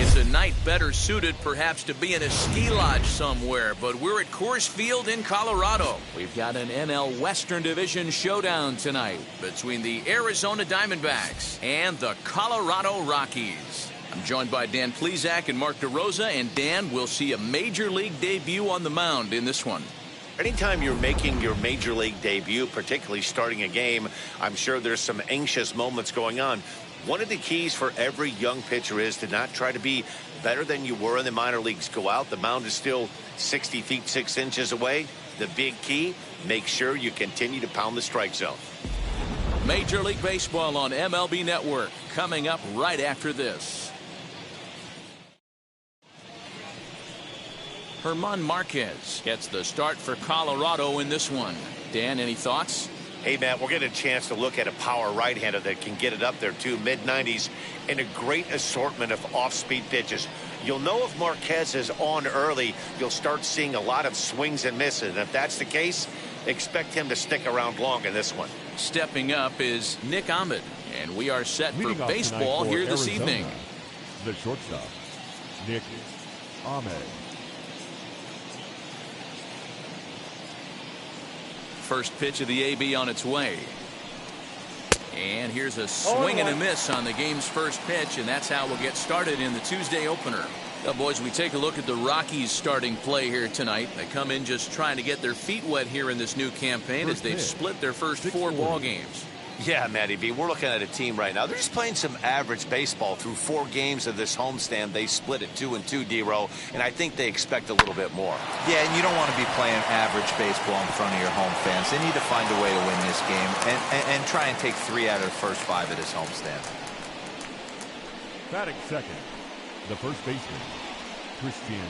It's a night better suited perhaps to be in a ski lodge somewhere, but we're at Coors Field in Colorado. We've got an NL Western Division showdown tonight between the Arizona Diamondbacks and the Colorado Rockies. I'm joined by Dan Plesac and Mark DeRosa, and Dan, will see a major league debut on the mound in this one. Anytime you're making your major league debut, particularly starting a game, I'm sure there's some anxious moments going on. One of the keys for every young pitcher is to not try to be better than you were in the minor leagues. Go out. The mound is still 60 feet 6 inches away. The big key, make sure you continue to pound the strike zone. Major League Baseball on MLB Network coming up right after this. German Marquez gets the start for Colorado in this one. Dan, any thoughts? Hey, Matt, we're getting a chance to look at a power right-hander that can get it up there, too. Mid-90s and a great assortment of off-speed pitches. You'll know if Marquez is on early, you'll start seeing a lot of swings and misses. And if that's the case, expect him to stick around long in this one. Stepping up is Nick Ahmed, and we are set for baseball here this evening. The shortstop, Nick Ahmed. First pitch of the AB on its way. And here's a swing and a miss on the game's first pitch, and that's how we'll get started in the Tuesday opener. Now, boys, we take a look at the Rockies starting play here tonight. They come in just trying to get their feet wet here in this new campaign as they've split their first 4 ball games. Yeah, Matty B, we're looking at a team right now. They're just playing some average baseball through 4 games of this homestand. They split it 2-2, D-Row, and I think they expect a little bit more. Yeah, and you don't want to be playing average baseball in front of your home fans. They need to find a way to win this game and try and take 3 out of the first 5 of this homestand. Batting second, the first baseman, Christian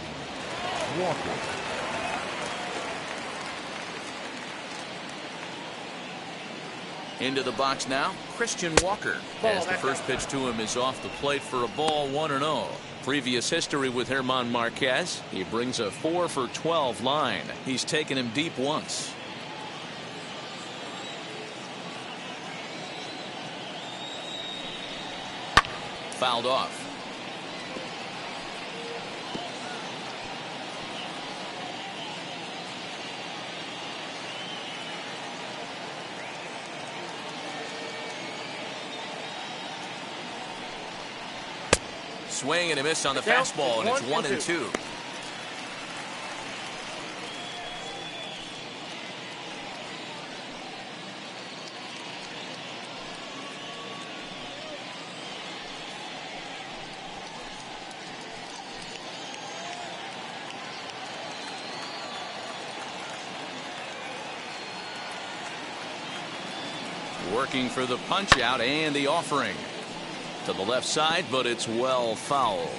Walker. Into the box now, Christian Walker, as the first pitch to him is off the plate for a ball, 1-0. previous history with German Marquez. He brings a 4 for 12 line. He's taken him deep once. Fouled off. Swing and a miss on the fastball, and it's 1-2. Working for the punch out and the offering. To the left side, but it's well fouled.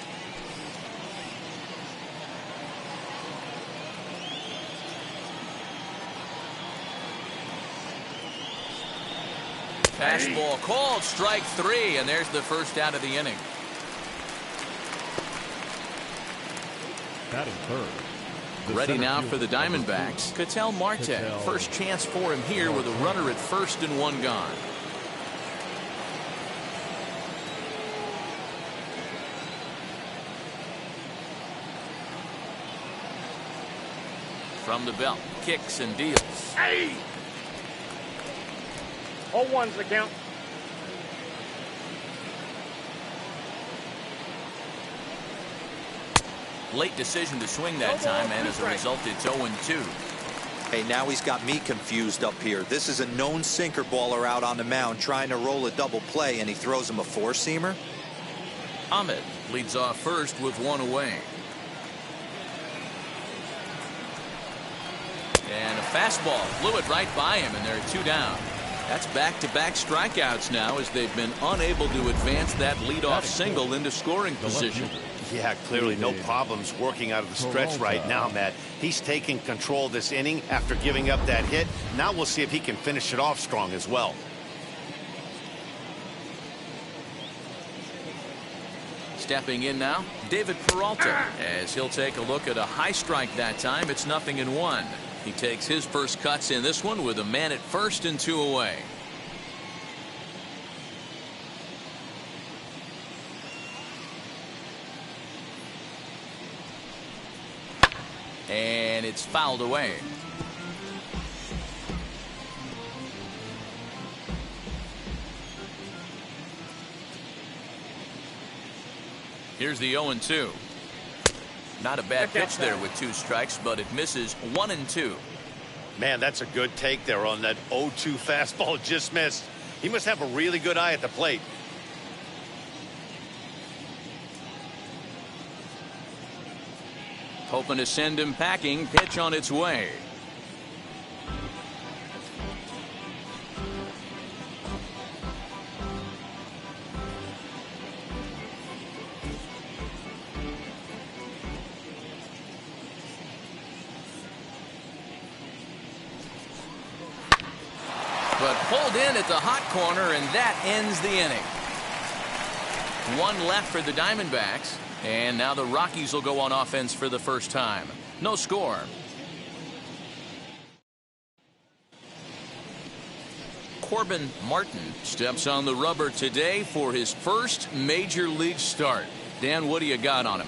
Fastball called, strike 3, and there's the first out of the inning. Batting third. Ready now for the Diamondbacks. Ketel Marte. First chance for him here with a runner at first and one gone. From the belt, kicks and deals. Hey! 0-1's the count. Late decision to swing that time, and as a result, it's 0-2. Hey, now he's got me confused up here. This is a known sinker baller out on the mound trying to roll a double play, and he throws him a four-seamer. Ahmed leads off first with one away. And a fastball flew it right by him, and there are two down. That's back-to-back strikeouts now as they've been unable to advance that leadoff single into scoring position. Yeah, clearly no problems working out of the stretch right now, Matt. He's taking control of this inning after giving up that hit. Now we'll see if he can finish it off strong as well. Stepping in now, David Peralta, as he'll take a look at a high strike that time. It's 0-1. He takes his first cuts in this one with a man at first and two away. And it's fouled away. Here's the 0-2. Not a bad pitch there with two strikes, but it misses 1-2. Man, that's a good take there on that 0-2 fastball. Just missed. He must have a really good eye at the plate. Hoping to send him packing. Pitch on its way. But pulled in at the hot corner, and that ends the inning. One left for the Diamondbacks, and now the Rockies will go on offense for the first time. No score. Corbin Martin steps on the rubber today for his first major league start. Dan, what do you got on him?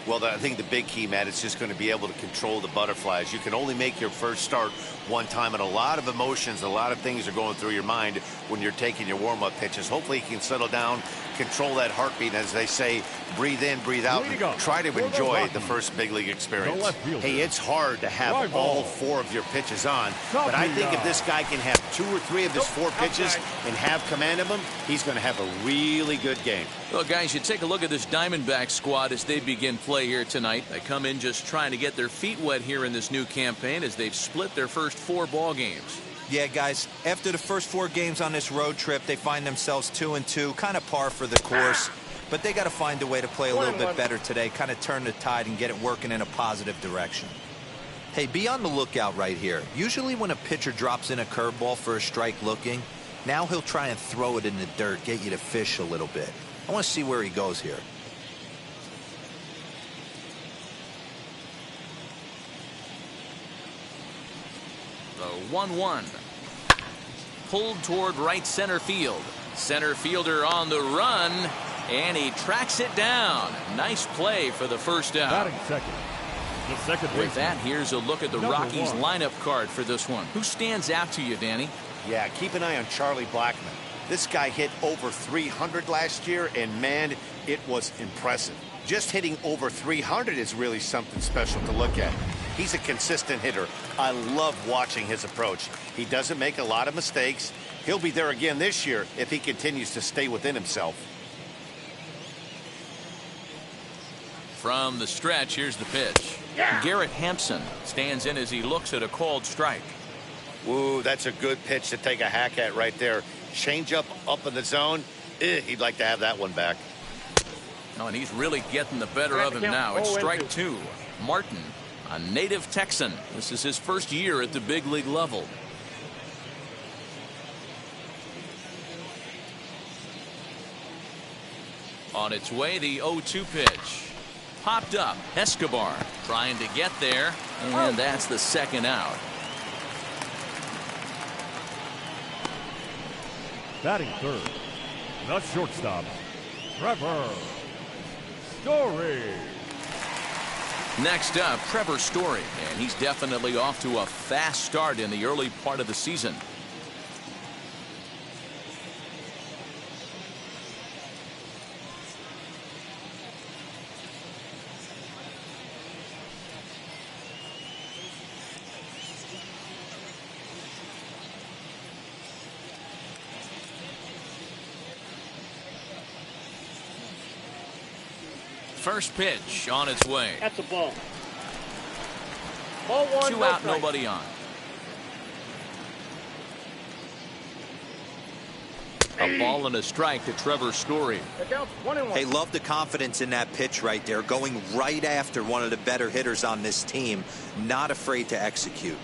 Well, I think the big key, Matt, is just going to be able to control the butterflies. You can only make your first start one time, and a lot of emotions, a lot of things are going through your mind when you're taking your warm-up pitches. Hopefully he can settle down, control that heartbeat, as they say, breathe in, breathe out, and try to enjoy the first big league experience. Hey, it's hard to have all four of your pitches on, but I think if this guy can have 2 or 3 of his 4 pitches and have command of them, he's going to have a really good game. Well, guys, you take a look at this Diamondback squad as they begin play here tonight. They come in just trying to get their feet wet here in this new campaign as they've split their first 4 ball games. Yeah, guys, after the first 4 games on this road trip, they find themselves 2-2, kind of par for the course. But they got to find a way to play a little bit better today, kind of turn the tide and get it working in a positive direction. Hey, be on the lookout right here. Usually when a pitcher drops in a curveball for a strike looking, now he'll try and throw it in the dirt, get you to fish a little bit. I want to see where he goes here. 1-1. Pulled toward right center field. Center fielder on the run, and he tracks it down. Nice play for the first out. Batting second. The second With that, here's a look at the Rockies lineup card for this one. Who stands out to you, Danny? Yeah, keep an eye on Charlie Blackman. This guy hit over 300 last year, and man, it was impressive. Just hitting over 300 is really something special to look at. He's a consistent hitter. I love watching his approach. He doesn't make a lot of mistakes. He'll be there again this year if he continues to stay within himself. From the stretch, here's the pitch. Garrett Hempson stands in as he looks at a called strike. Ooh, that's a good pitch to take a hack at right there. Change up in the zone. He'd like to have that one back. Oh, and he's really getting the better of him now. It's strike two. Martin, a native Texan. This is his first year at the big league level. On its way, the 0-2 pitch. Popped up. Escobar trying to get there, and that's the second out. Batting third, the shortstop, Trevor Story. Next up, Trevor Story, and he's definitely off to a fast start in the early part of the season. First pitch on its way. That's a ball. Ball one. Two out, nobody on. A ball and a strike to Trevor Story. Hey, love the confidence in that pitch right there. Going right after one of the better hitters on this team. Not afraid to execute.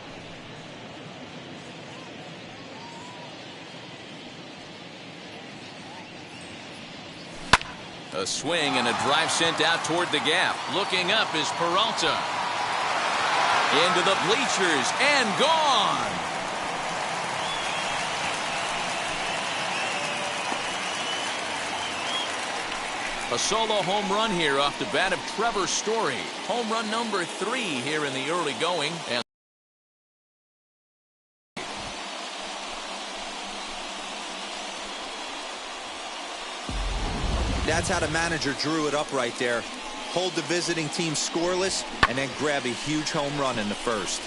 A swing and a drive sent out toward the gap. Looking up is Peralta. Into the bleachers and gone. A solo home run here off the bat of Trevor Story. Home run number 3 here in the early going. And that's how the manager drew it up right there. Hold the visiting team scoreless and then grab a huge home run in the first.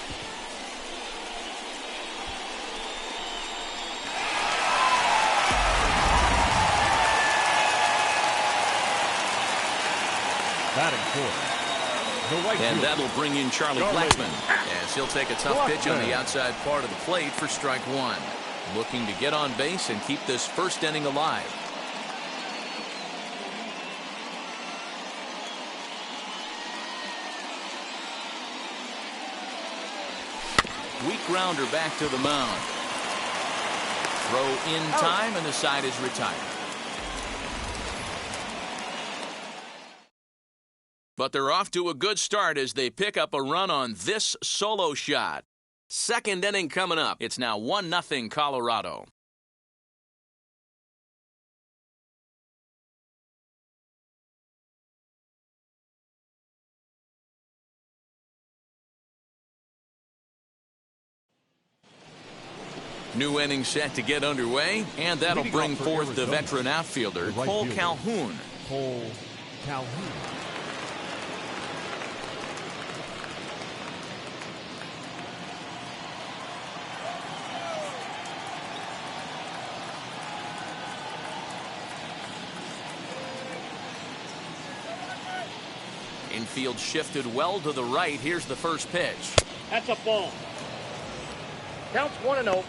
Batting fourth, the right and fielder, that'll bring in Charlie Blackman, as he'll take a tough pitch on the outside part of the plate for strike one. Looking to get on base and keep this first inning alive. Weak grounder back to the mound. Throw in time, and the side is retired. But they're off to a good start as they pick up a run on this solo shot. Second inning coming up. It's now 1-0 Colorado. New inning set to get underway, and that'll bring forth the veteran outfielder, Cole Calhoun. Cole Calhoun. Infield shifted well to the right. Here's the first pitch. That's a ball. Counts 1-0.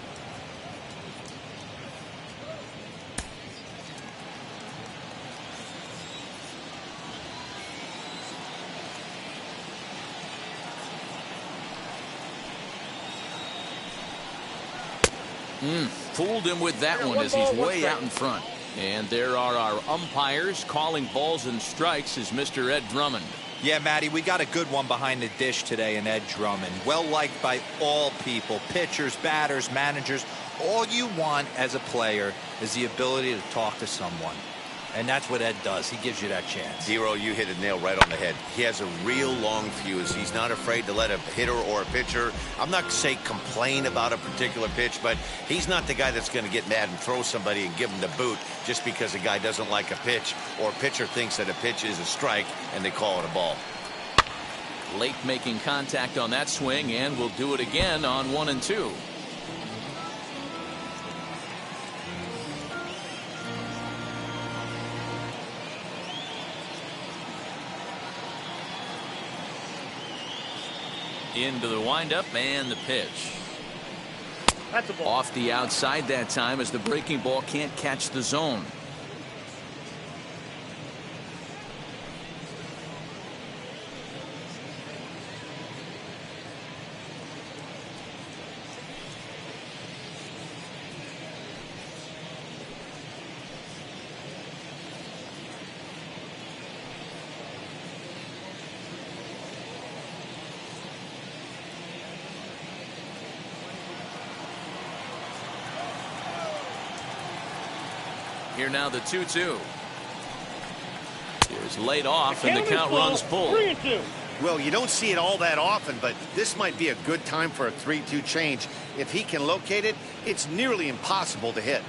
Fooled him with that one as he's way out in front. And there are our umpires calling balls and strikes as Mr. Ed Drummond. Yeah, Matty, we got a good one behind the dish today in Ed Drummond. Well-liked by all people, pitchers, batters, managers. All you want as a player is the ability to talk to someone. And that's what Ed does. He gives you that chance. Zero, you hit a nail right on the head. He has a real long fuse. He's not afraid to let a hitter or a pitcher, I'm not going to say complain about a particular pitch, but he's not the guy that's going to get mad and throw somebody and give him the boot just because a guy doesn't like a pitch or a pitcher thinks that a pitch is a strike and they call it a ball. Late making contact on that swing, and will do it again on 1-2. Into the windup and the pitch. That's a ball. Off the outside that time as the breaking ball can't catch the zone. Here now the 2-2. Here's laid off and the count runs full. 3-2. Well, you don't see it all that often, but this might be a good time for a 3-2 change. If he can locate it, it's nearly impossible to hit.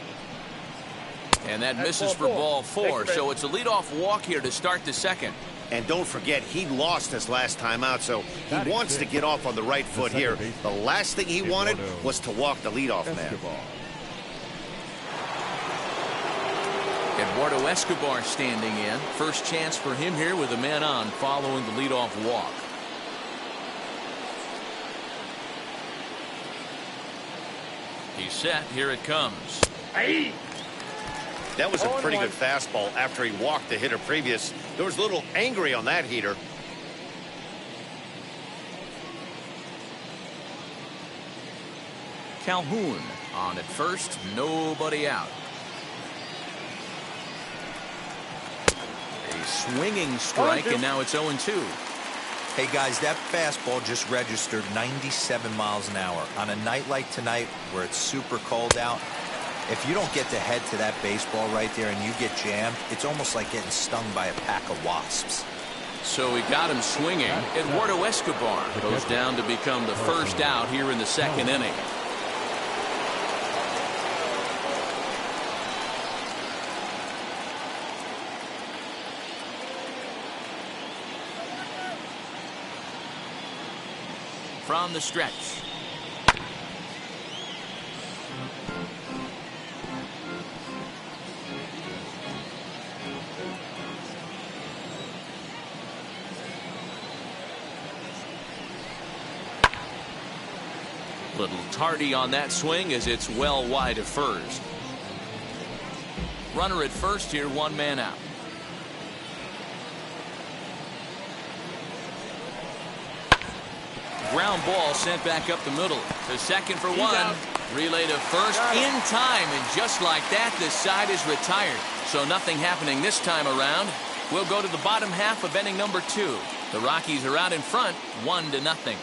And that misses for ball 4, so it's a leadoff walk here to start the second. And don't forget, he lost his last time out, so he wants to get off on the right foot here. The last thing he wanted was to walk the leadoff man. Eduardo Escobar standing in. First chance for him here with a man on following the leadoff walk. He's set. Here it comes. Hey. That was a pretty good fastball after he walked the hitter previous. There was a little angry on that heater. Calhoun on at first. Nobody out. A swinging strike, and now it's 0-2. Hey, guys, that fastball just registered 97 miles an hour. On a night like tonight where it's super cold out, if you don't get the head to that baseball right there and you get jammed, it's almost like getting stung by a pack of wasps. So he got him swinging. Eduardo Escobar goes down to become the first out here in the second inning. From the stretch. Little tardy on that swing as it's well wide of first. Runner at first here, one man out. Ground ball sent back up the middle to second for one. Relay to first in time, and just like that, the side is retired. So nothing happening this time around. We'll go to the bottom half of inning number 2. The Rockies are out in front, 1-0.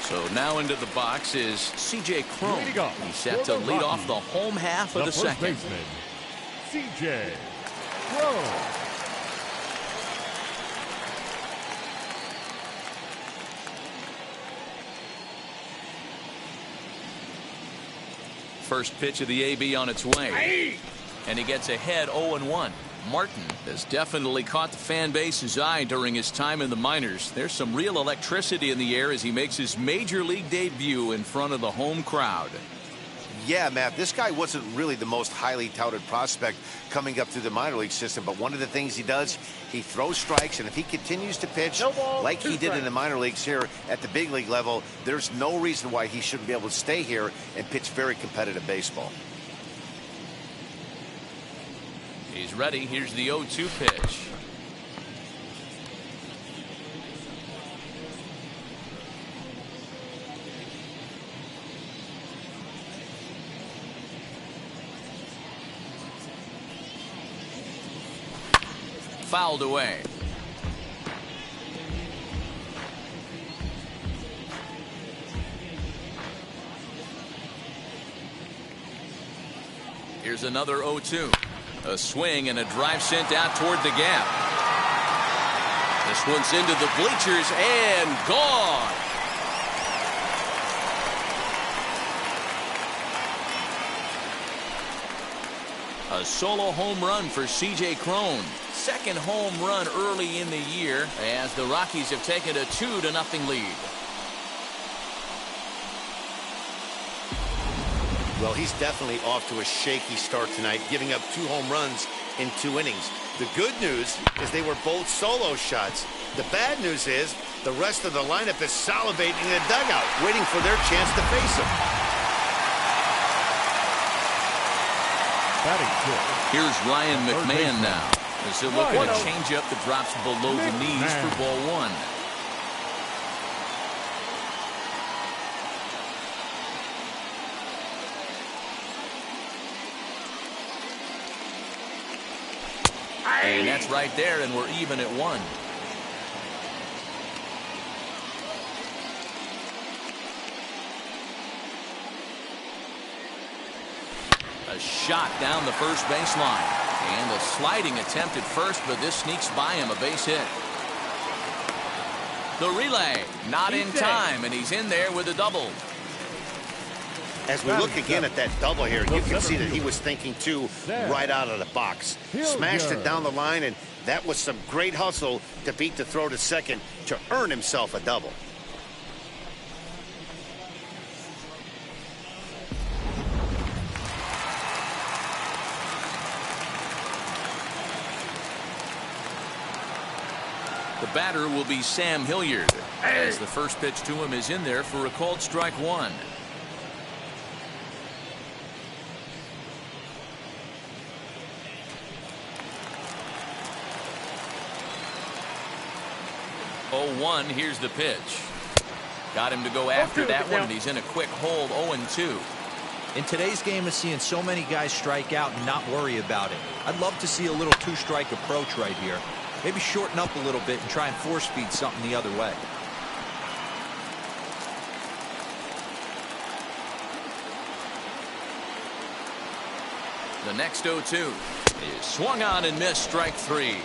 So now into the box is C.J. Cron. He's set to lead off the home half of the second. C.J. Cron. First pitch of the AB on its way. And he gets ahead 0-1. Martin has definitely caught the fan base's eye during his time in the minors. There's some real electricity in the air as he makes his major league debut in front of the home crowd. Yeah, Matt, this guy wasn't really the most highly touted prospect coming up through the minor league system, but one of the things he does, he throws strikes, and if he continues to pitch like he did in the minor leagues here at the big league level, there's no reason why he shouldn't be able to stay here and pitch very competitive baseball. He's ready. Here's the 0-2 pitch. fouled away. Here's another 0-2. A swing and a drive sent out toward the gap. This one's into the bleachers and gone. A solo home run for C.J. Cron. Second home run early in the year as the Rockies have taken a 2-0 lead. Well, he's definitely off to a shaky start tonight, giving up 2 home runs in 2 innings. The good news is they were both solo shots. The bad news is the rest of the lineup is salivating in the dugout, waiting for their chance to face him. Here's Ryan Mcmahon now. As they're looking at a changeup that drops below the knees for ball 1. And that's right there, and we're even at 1. A shot down the first baseline. And a sliding attempt at first, but this sneaks by him, a base hit. The relay, not in time, and he's in there with a double. As we look again at that double here, you can see that he was thinking too right out of the box. Smashed it down the line, and that was some great hustle to beat the throw to second to earn himself a double. The batter will be Sam Hilliard, as the first pitch to him is in there for a called strike 1. Here's the pitch. Got him to go after that one, and he's in a quick hold. 0-2. In today's game of seeing so many guys strike out and not worry about it, I'd love to see a little 2-strike approach right here. Maybe shorten up a little bit and try and force feed something the other way. The next 0-2 is swung on and missed, strike 3.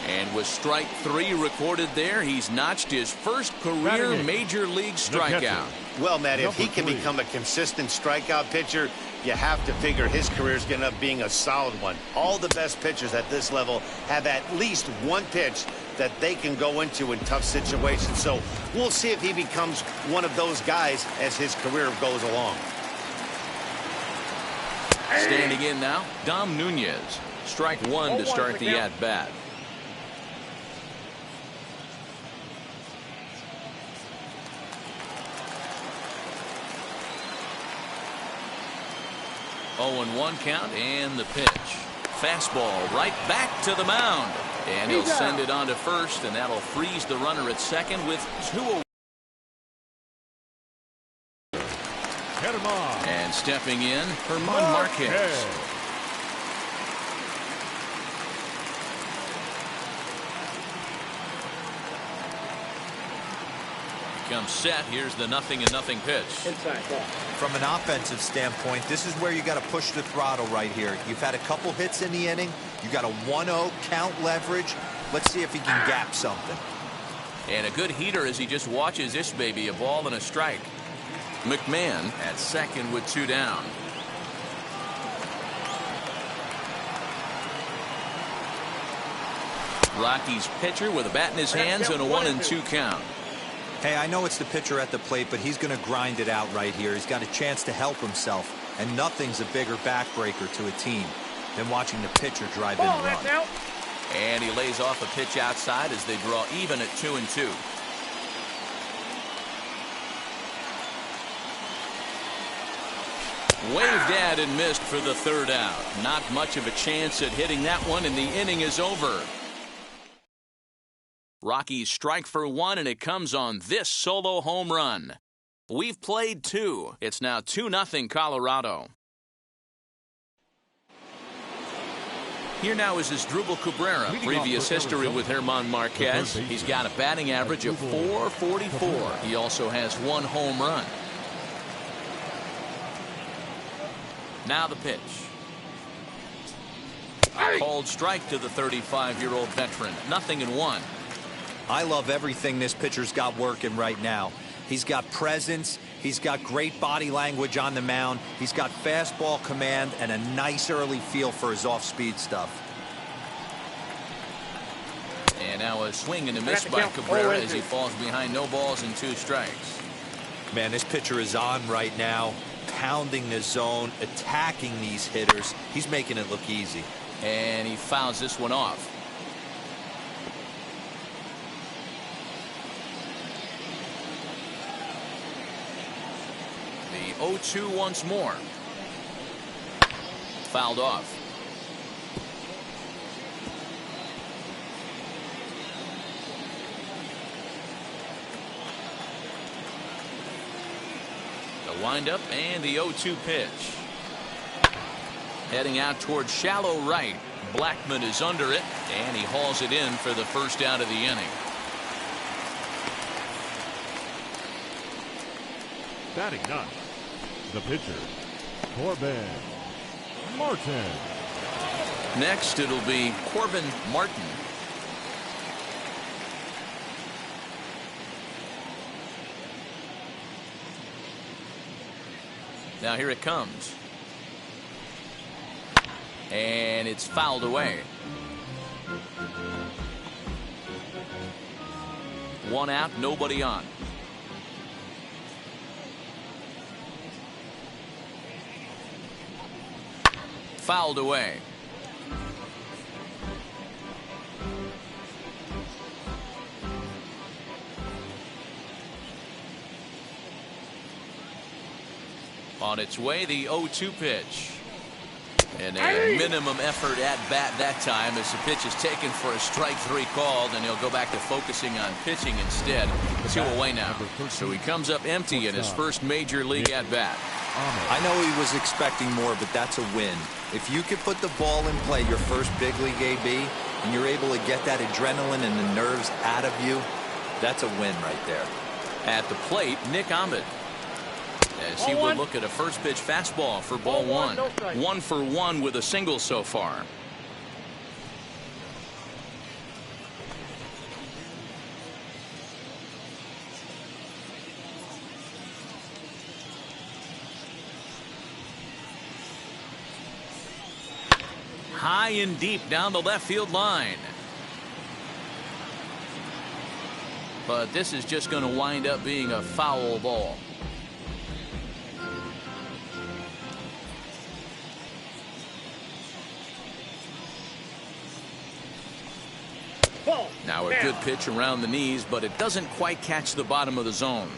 And with strike 3 recorded there, he's notched his first career major league strikeout. Well, Matt, if he can become a consistent strikeout pitcher, you have to figure his career is going to end up being a solid one. All the best pitchers at this level have at least one pitch that they can go into in tough situations. So we'll see if he becomes one of those guys as his career goes along. Standing in now, Dom Nunez. Strike 1 to start the at-bat. Oh, and 1 count, and the pitch. Fastball right back to the mound. And he'll send it on to first, and that'll freeze the runner at second with 2 away. And stepping in, Herman Marquez. Comes set. Here's the 0-0 pitch. From an offensive standpoint, this is where you got to push the throttle right here. You've had a couple hits in the inning. You got a 1-0 count leverage. Let's see if he can gap something. And a good heater as he just watches this baby, a ball and a strike. Mcmahon at second with 2 down. Rockies pitcher with a bat in his hands and a 1-2 count. Hey, I know it's the pitcher at the plate, but he's going to grind it out right here. He's got a chance to help himself, and nothing's a bigger backbreaker to a team than watching the pitcher drive in a run. And he lays off a pitch outside as they draw even at 2-2. Waved at and missed for the 3rd out. Not much of a chance at hitting that one, and the inning is over. Rockies strike for 1, and it comes on this solo home run. We've played 2. It's now 2-0 Colorado. Here now is Asdrubal Cabrera. Previous history with German Marquez. He's got a batting average of .444. He also has 1 home run. Now the pitch. Called strike to the 35-year-old veteran. 0-1. I love everything this pitcher's got working right now. He's got presence. He's got great body language on the mound. He's got fastball command and a nice early feel for his off-speed stuff. And now a swing and a miss by Cabrera as he falls behind 0 balls and 2 strikes. Man, this pitcher is on right now, pounding the zone, attacking these hitters. He's making it look easy. And he fouls this one off. The 0-2 once more. Fouled off. The windup and the 0-2 pitch. Heading out towards shallow right. Blackman is under it, and he hauls it in for the first out of the inning. Batting 9, the pitcher, Corbin Martin. Next, it'll be Corbin Martin. Now here it comes. And it's fouled away. 1 out, nobody on. Fouled away. On its way, the 0-2 pitch. And a minimum effort at bat that time as the pitch is taken for a strike 3 called, and he'll go back to focusing on pitching instead. Let's go away now. So he comes up empty in his first major league at bat. I know he was expecting more, but that's a win. If you could put the ball in play your first big league AB, and you're able to get that adrenaline and the nerves out of you, that's a win right there. At the plate, Nick Ahmed, as he would look at a first pitch fastball for ball 1. 1 for 1 with a single so far. High and deep down the left field line. But this is just going to wind up being a foul ball. Now a good pitch around the knees, but it doesn't quite catch the bottom of the zone.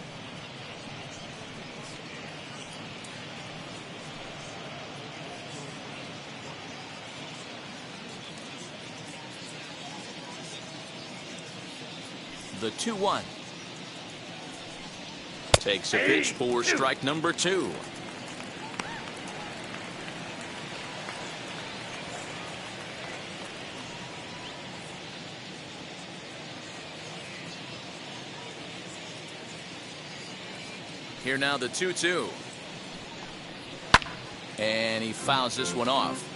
The 2-1. Takes a pitch for strike number 2. Here now the 2-2. And he fouls this one off.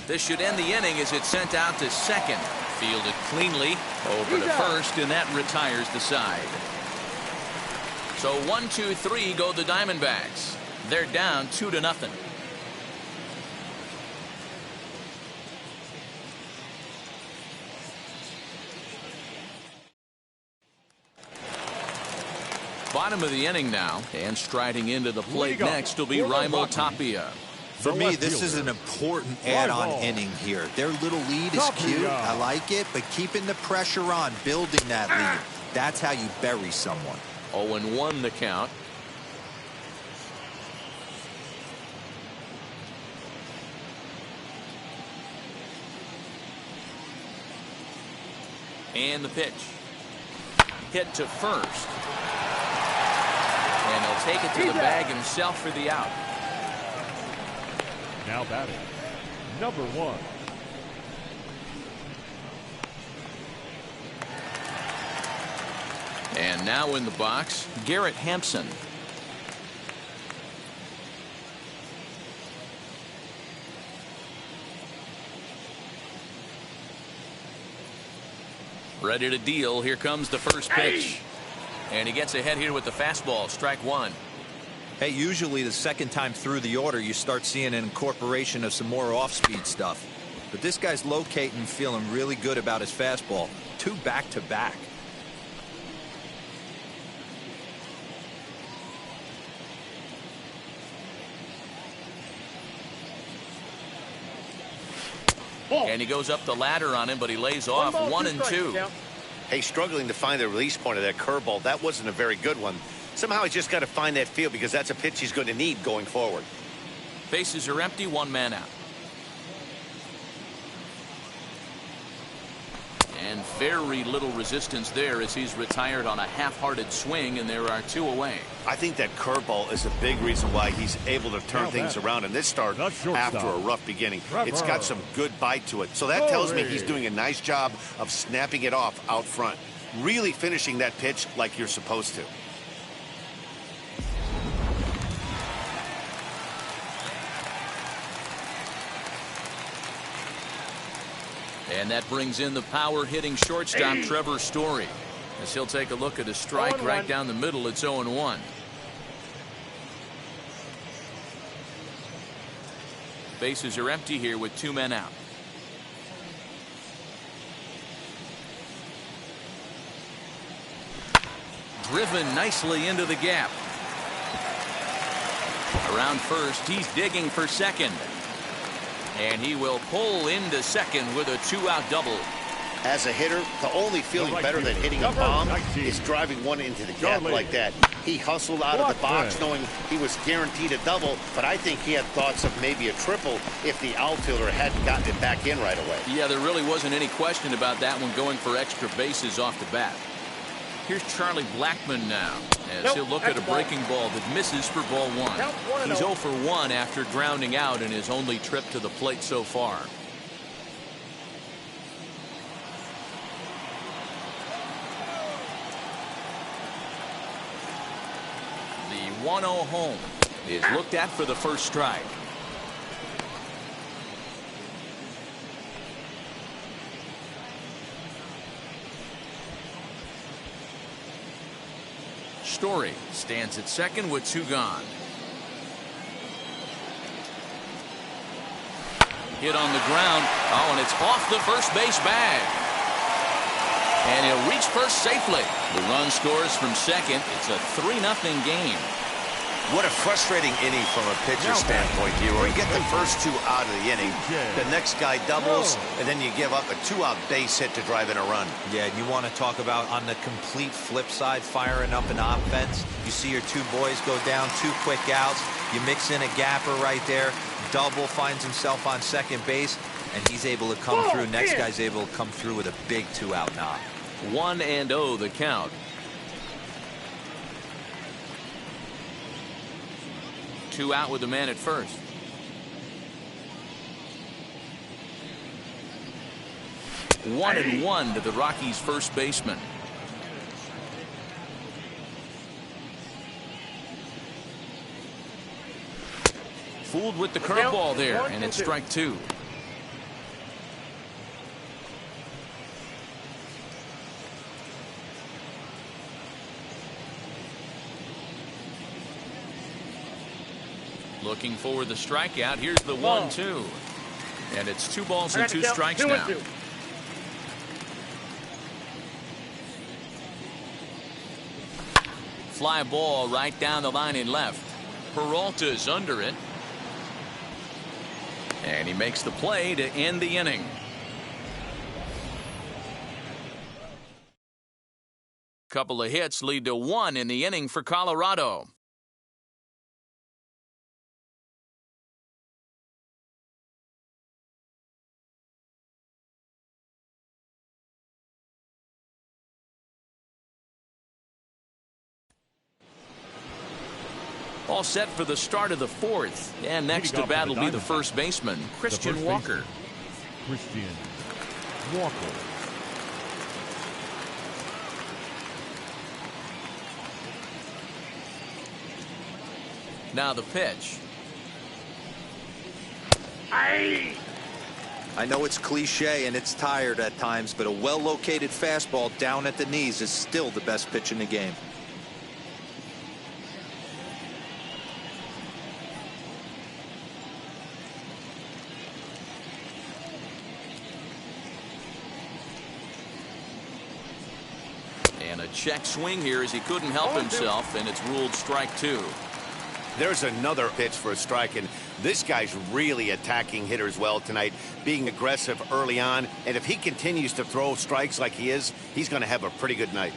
This should end the inning as it's sent out to second. Fielded cleanly over to first, and that retires the side. So 1-2-3 go the Diamondbacks. They're down 2-0. Bottom of the inning now, and striding into the plate next will be Raimel Tapia. For me, this is an important add-on inning here. Their little lead is cute. I like it, but keeping the pressure on, building that lead, that's how you bury someone. 0-1 the count. And the pitch. Hit to first. And he'll take it to the bag himself for the out. Now batting, number 1. And now in the box, Garrett Hempson. Ready to deal. Here comes the first pitch. And he gets ahead here with the fastball. Strike one. Hey, usually the second time through the order, you start seeing an incorporation of some more off-speed stuff. But this guy's locating, feeling really good about his fastball. 2 back-to-back. And he goes up the ladder on him, but he lays off 1-2. Hey, struggling to find the release point of that curveball. That wasn't a very good one. Somehow he's just got to find that feel because that's a pitch he's going to need going forward. Bases are empty, 1 man out. And very little resistance there as he's retired on a half-hearted swing, and there are 2 away. I think that curveball is a big reason why he's able to turn things around in this start after a rough beginning. It's got some good bite to it. So that tells me he's doing a nice job of snapping it off out front. Really finishing that pitch like you're supposed to. And that brings in the power-hitting shortstop, Trevor Story. As he'll take a look at a strike right down the middle. It's 0-1. Bases are empty here with 2 men out. Driven nicely into the gap. Around first, he's digging for second. And he will pull into second with a 2-out double. As a hitter, the only feeling better than hitting a bomb is driving one into the gap like that. He hustled out of the box knowing he was guaranteed a double, but I think he had thoughts of maybe a triple if the outfielder hadn't gotten it back in right away. Yeah, there really wasn't any question about that one, going for extra bases off the bat. Here's Charlie Blackman now, as he'll look at a breaking ball that misses for ball 1. He's 0 for 1 after grounding out in his only trip to the plate so far. The 1-0 home is looked at for the first strike. Story stands at second with 2 gone. Hit on the ground. Oh, and it's off the first base bag. And he'll reach first safely. The run scores from second. It's a 3-0 game. What a frustrating inning from a pitcher's standpoint here, where you get the first 2 out of the inning. The next guy doubles, and then you give up a 2-out base hit to drive in a run. Yeah, you want to talk about on the complete flip side, firing up an offense. You see your 2 boys go down, 2 quick outs. You mix in a gapper right there. Double finds himself on second base, and he's able to come through. Next guy's able to come through with a big 2-out knock. 1-0 the count. 2 out with the man at first. One and 1 to the Rockies' first baseman. Fooled with the curveball there, and it's strike 2. Looking for the strikeout. Here's the 1-2. And it's 2 balls and 2 strikes now. Fly ball right down the line in left. Peralta's under it. And he makes the play to end the inning. Couple of hits lead to 1 in the inning for Colorado. All set for the start of the fourth. And next to bat will be the first baseman, Christian Walker. Christian Walker. Now the pitch. I know it's cliche and it's tired at times, but a well-located fastball down at the knees is still the best pitch in the game. And a check swing here as he couldn't help himself, and it's ruled strike two. There's another pitch for a strike, and this guy's really attacking hitters well tonight, being aggressive early on. And if he continues to throw strikes like he is, he's going to have a pretty good night.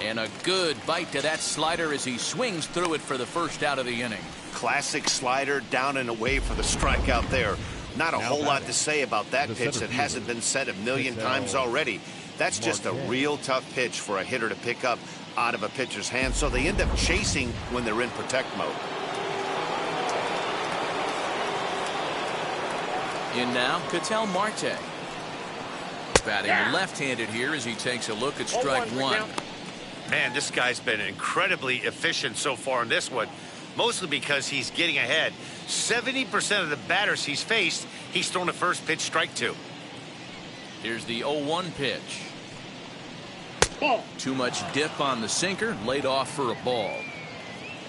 And a good bite to that slider as he swings through it for the first out of the inning. Classic slider down and away for the strikeout there. Not a whole lot to say about that pitch that hasn't been said a million times already. That's just a real tough pitch for a hitter to pick up out of a pitcher's hand, so they end up chasing when they're in protect mode. In now, Ketel Marte. Batting left-handed here as he takes a look at strike one. Man, this guy's been incredibly efficient so far in this one, mostly because he's getting ahead. 70% of the batters he's faced, he's thrown a first pitch strike to. Here's the 0-1 pitch. Ball. Too much dip on the sinker, laid off for a ball.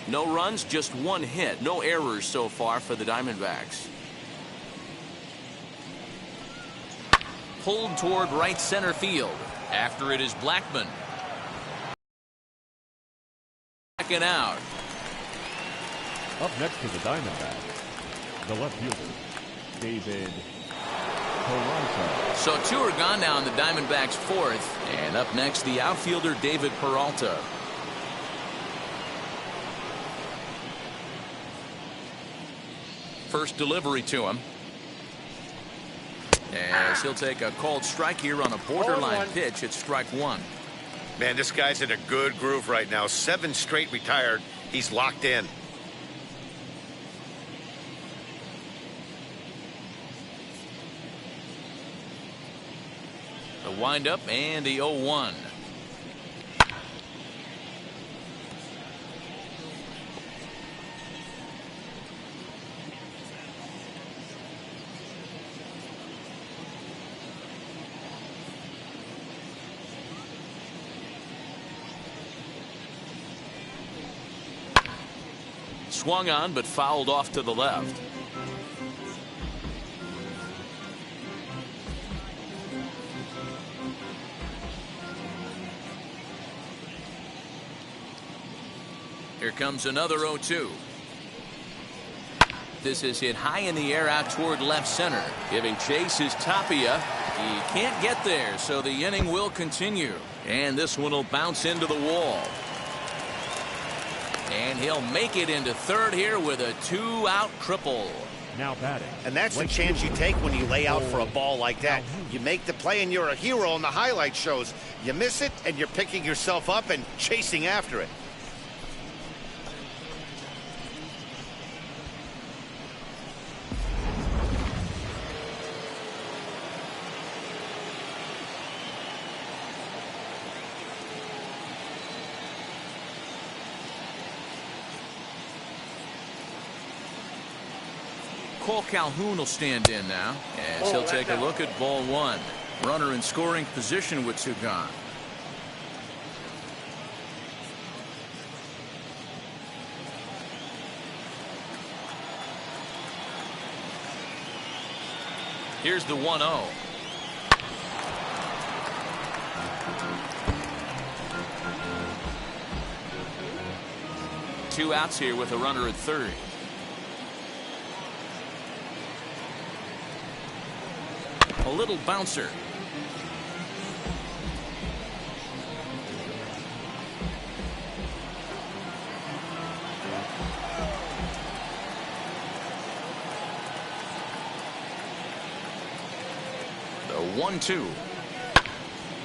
No runs, just one hit. No errors so far for the Diamondbacks. Pulled toward right center field. After it is Blackman. Second out. Up next to the Diamondbacks, the left fielder, David Peralta. So two are gone now in the Diamondbacks' fourth. And up next, the outfielder, David Peralta. First delivery to him. As he'll take a called strike here on a borderline pitch at strike one. Man, this guy's in a good groove right now. 7 straight retired. He's locked in. The windup and the 0-1. Swung on but fouled off to the left. Here comes another 0-2. This is hit high in the air out toward left center. Giving chase is Tapia. He can't get there, so the inning will continue. And this one will bounce into the wall. And he'll make it into third here with a 2-out triple. Now batting. And that's the chance you take when you lay out for a ball like that. You make the play and you're a hero in the highlight shows. You miss it and you're picking yourself up and chasing after it. Cole Calhoun will stand in now as he'll take a look at ball one. Runner in scoring position with two gone. Here's the 1-0. Two outs here with a runner at third. A little bouncer. The 1-2.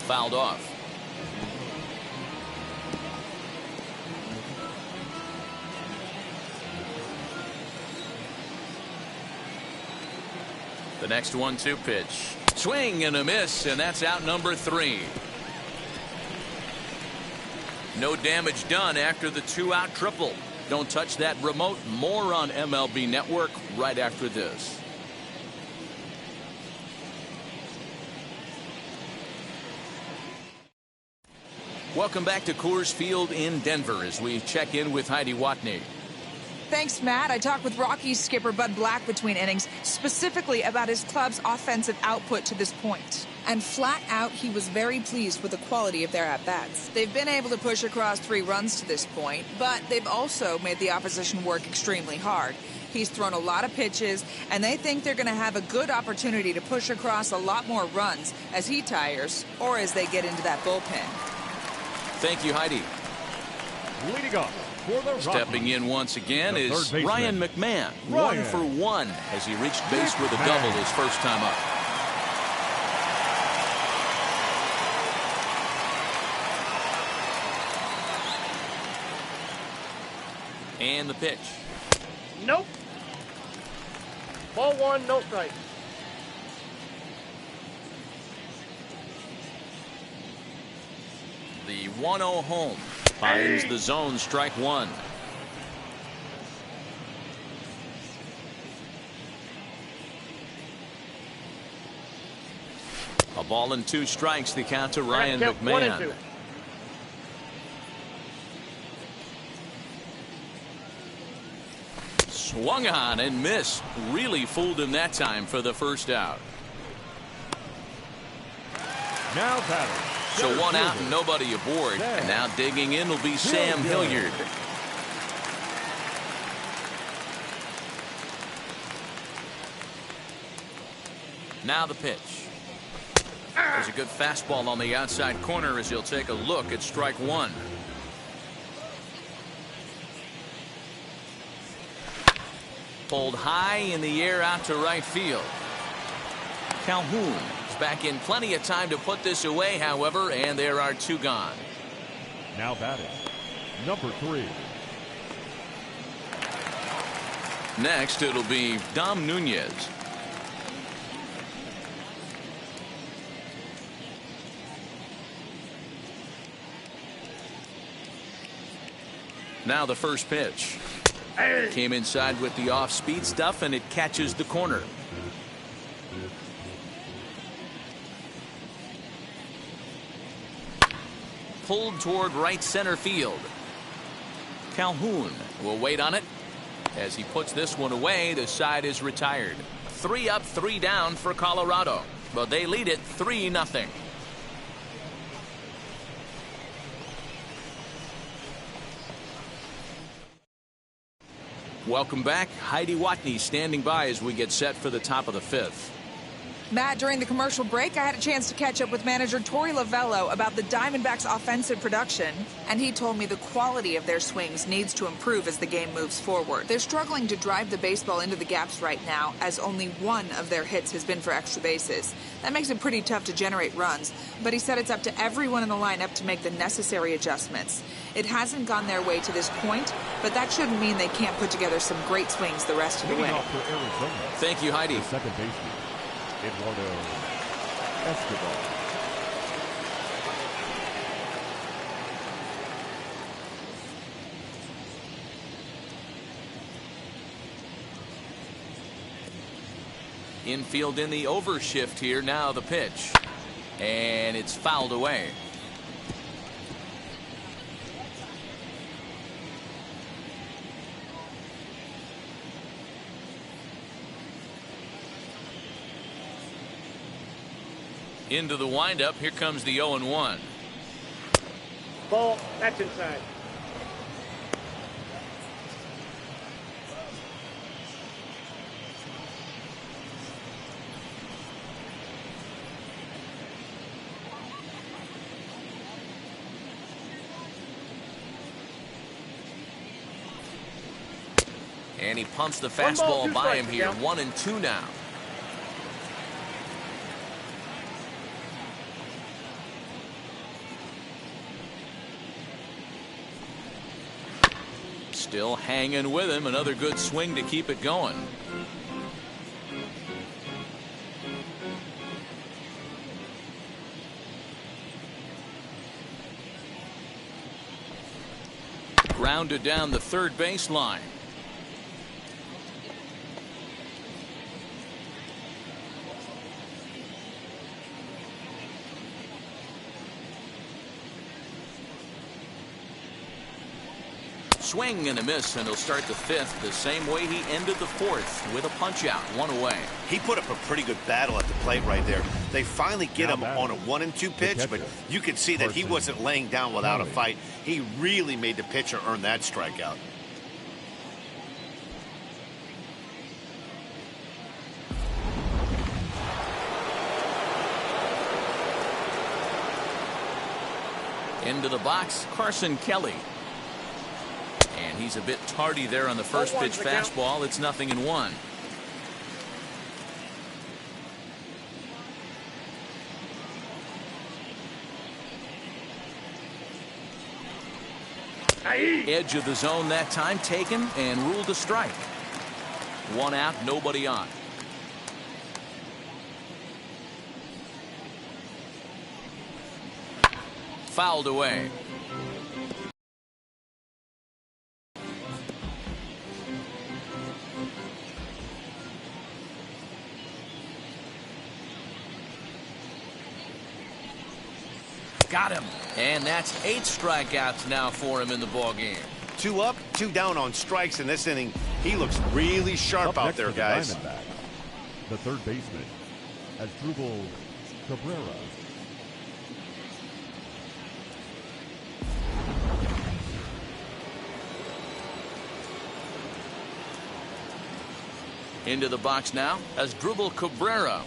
Fouled off. The next 1-2 pitch. Swing and a miss, and that's out number 3. No damage done after the 2-out triple. Don't touch that remote. More on MLB Network right after this. Welcome back to Coors Field in Denver as we check in with Heidi Watney. Thanks, Matt. I talked with Rockies skipper Bud Black between innings, specifically about his club's offensive output to this point. And flat out, he was very pleased with the quality of their at-bats. They've been able to push across 3 runs to this point, but they've also made the opposition work extremely hard. He's thrown a lot of pitches, and they think they're going to have a good opportunity to push across a lot more runs as he tires or as they get into that bullpen. Thank you, Heidi. Leading up for the Rockies. Stepping in once again The is third Ryan baseman. McMahon. Ryan. 1 for 1 as he reached base with a double his first time up. And the pitch. Nope. Ball 1, no strike. The 1-0 home finds the zone, strike 1. A ball and 2 strikes, the count to Ryan Count 1 and McMahon. 2. Swung on and missed. Really fooled him that time for the first out. Now batting. So 1 out and nobody aboard. And now digging in will be Sam Hilliard. Now the pitch. There's a good fastball on the outside corner as he'll take a look at strike 1. Pulled high in the air out to right field. Calhoun is back in plenty of time to put this away, however, and there are 2 gone. Now batting. Number 3. Next, it'll be Dom Nunez. Now the first pitch. Came inside with the off-speed stuff, and it catches the corner. Pulled toward right center field. Calhoun will wait on it. As he puts this one away, the side is retired. 3 up, 3 down for Colorado. But they lead it 3-0. Welcome back. Heidi Watney standing by as we get set for the top of the 5th. Matt, during the commercial break, I had a chance to catch up with manager Torey Lovello about the Diamondbacks' offensive production, and he told me the quality of their swings needs to improve as the game moves forward. They're struggling to drive the baseball into the gaps right now, as only 1 of their hits has been for extra bases. That makes it pretty tough to generate runs, but he said it's up to everyone in the lineup to make the necessary adjustments. It hasn't gone their way to this point, but that shouldn't mean they can't put together some great swings the rest of the way. Thank you, Heidi. The second baseman, Eduardo Escobar. Infield in the overshift here. Now the pitch. And it's fouled away. Into the windup. Here comes the 0-1. Ball, that's inside. And he pumps the 1 ball, 2 fastball by him strikes, here. yeah. 1-2 now. Still hanging with him. Another good swing to keep it going. Grounded down the third baseline. Swing and a miss, and he'll start the fifth the same way he ended the fourth, with a punch out, one away. He put up a pretty good battle at the plate right there. They finally get him on a 1-2 pitch, but you can see that he wasn't laying down without a fight. He really made the pitcher earn that strikeout. Into the box, Carson Kelly. And he's a bit tardy there on the first pitch fastball. It's 0-1. Edge of the zone that time taken and ruled a strike. One out, nobody on. Fouled away. Got him. And that's 8 strikeouts now for him in the ballgame. 2 up, 2 down on strikes in this inning. He looks really sharp out there, guys. The third baseman, Asdrubal Cabrera. Into the box now, Asdrubal Cabrera.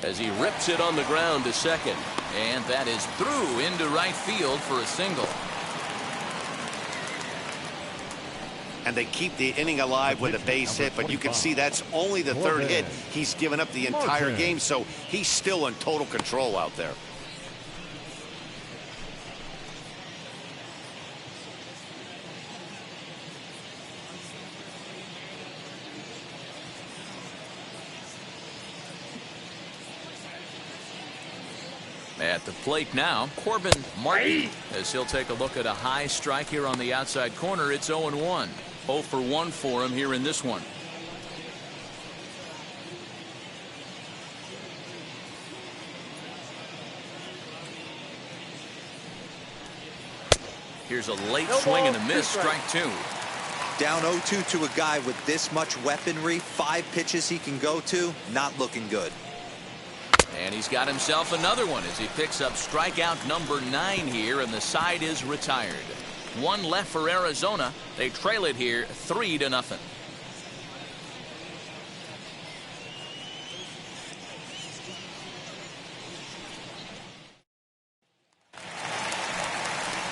As he rips it on the ground to second. And that is through into right field for a single. And they keep the inning alive with a base hit, but you can see that's only the third hit. He's given up the entire game, so he's still in total control out there. At the plate now, Corbin Martin, as he'll take a look at a high strike here on the outside corner. It's 0-1. 0 for 1 for him here in this one. Here's a late swing and a miss, strike 2. Down 0-2 to a guy with this much weaponry, 5 pitches he can go to, not looking good. And he's got himself another one as he picks up strikeout number 9 here, and the side is retired. 1 left for Arizona. They trail it here 3-0.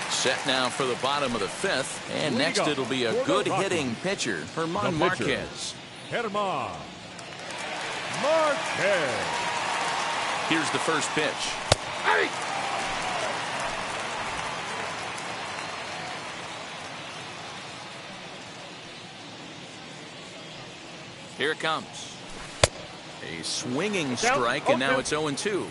Set now for the bottom of the 5th, and next it'll be a good hitting pitcher, German Marquez. German Marquez. Here's the first pitch. Hey! Here it comes. A swinging strike, and now it's 0-2.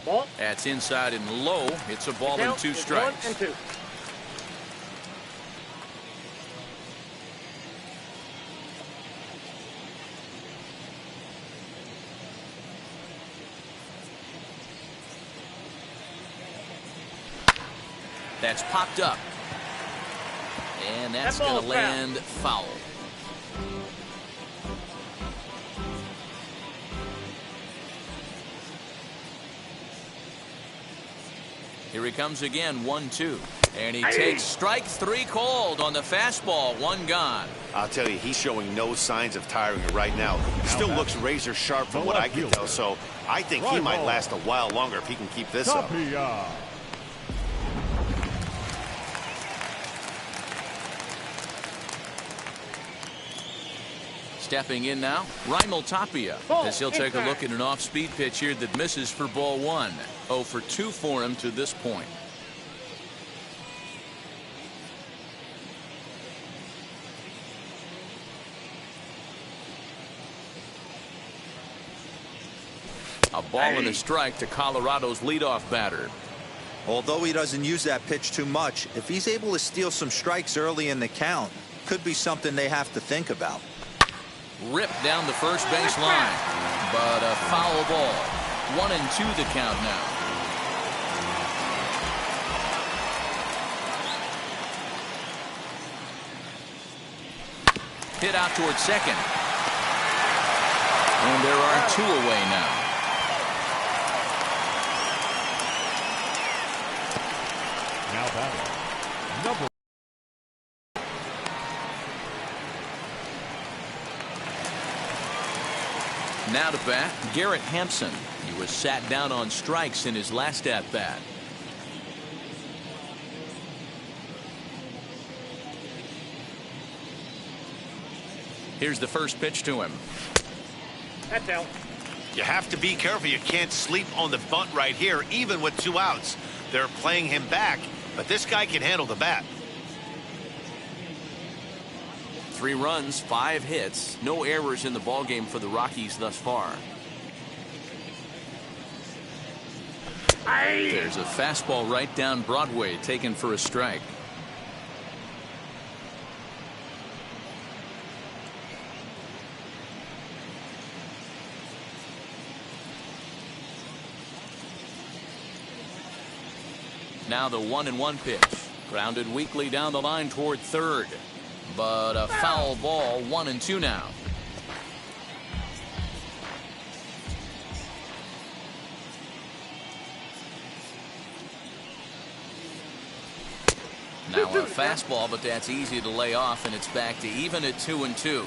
Ball. That's inside and low. It's a ball and 2 strikes. 1-2. That's popped up. And that's going to land foul. Here he comes again, 1-2. And he takes strike 3 called on the fastball, 1 gone. I'll tell you, he's showing no signs of tiring right now. He still looks razor sharp from what I can tell, so I think he might last a while longer if he can keep this up. Stepping in now, Raimel Tapia, as he'll take a look at an off-speed pitch here that misses for ball 1. 0 for 2 for him to this point. A ball and a strike to Colorado's leadoff batter. Although he doesn't use that pitch too much, if he's able to steal some strikes early in the count, could be something they have to think about. Ripped down the first base line, but a foul ball. 1-2 the count now. Hit out towards second. And there are 2 away now. Now batting, number. Now to bat, Garrett Hempson. He was sat down on strikes in his last at bat. Here's the first pitch to him. That's out. You have to be careful. You can't sleep on the bunt right here, even with 2 outs. They're playing him back, but this guy can handle the bat. 3 runs, 5 hits, no errors in the ballgame for the Rockies thus far. There's a fastball right down Broadway, taken for a strike. Now the 1-1 pitch, grounded weakly down the line toward third. But a foul ball. 1-2 now. Now a fastball, but that's easy to lay off, and it's back to even at 2-2.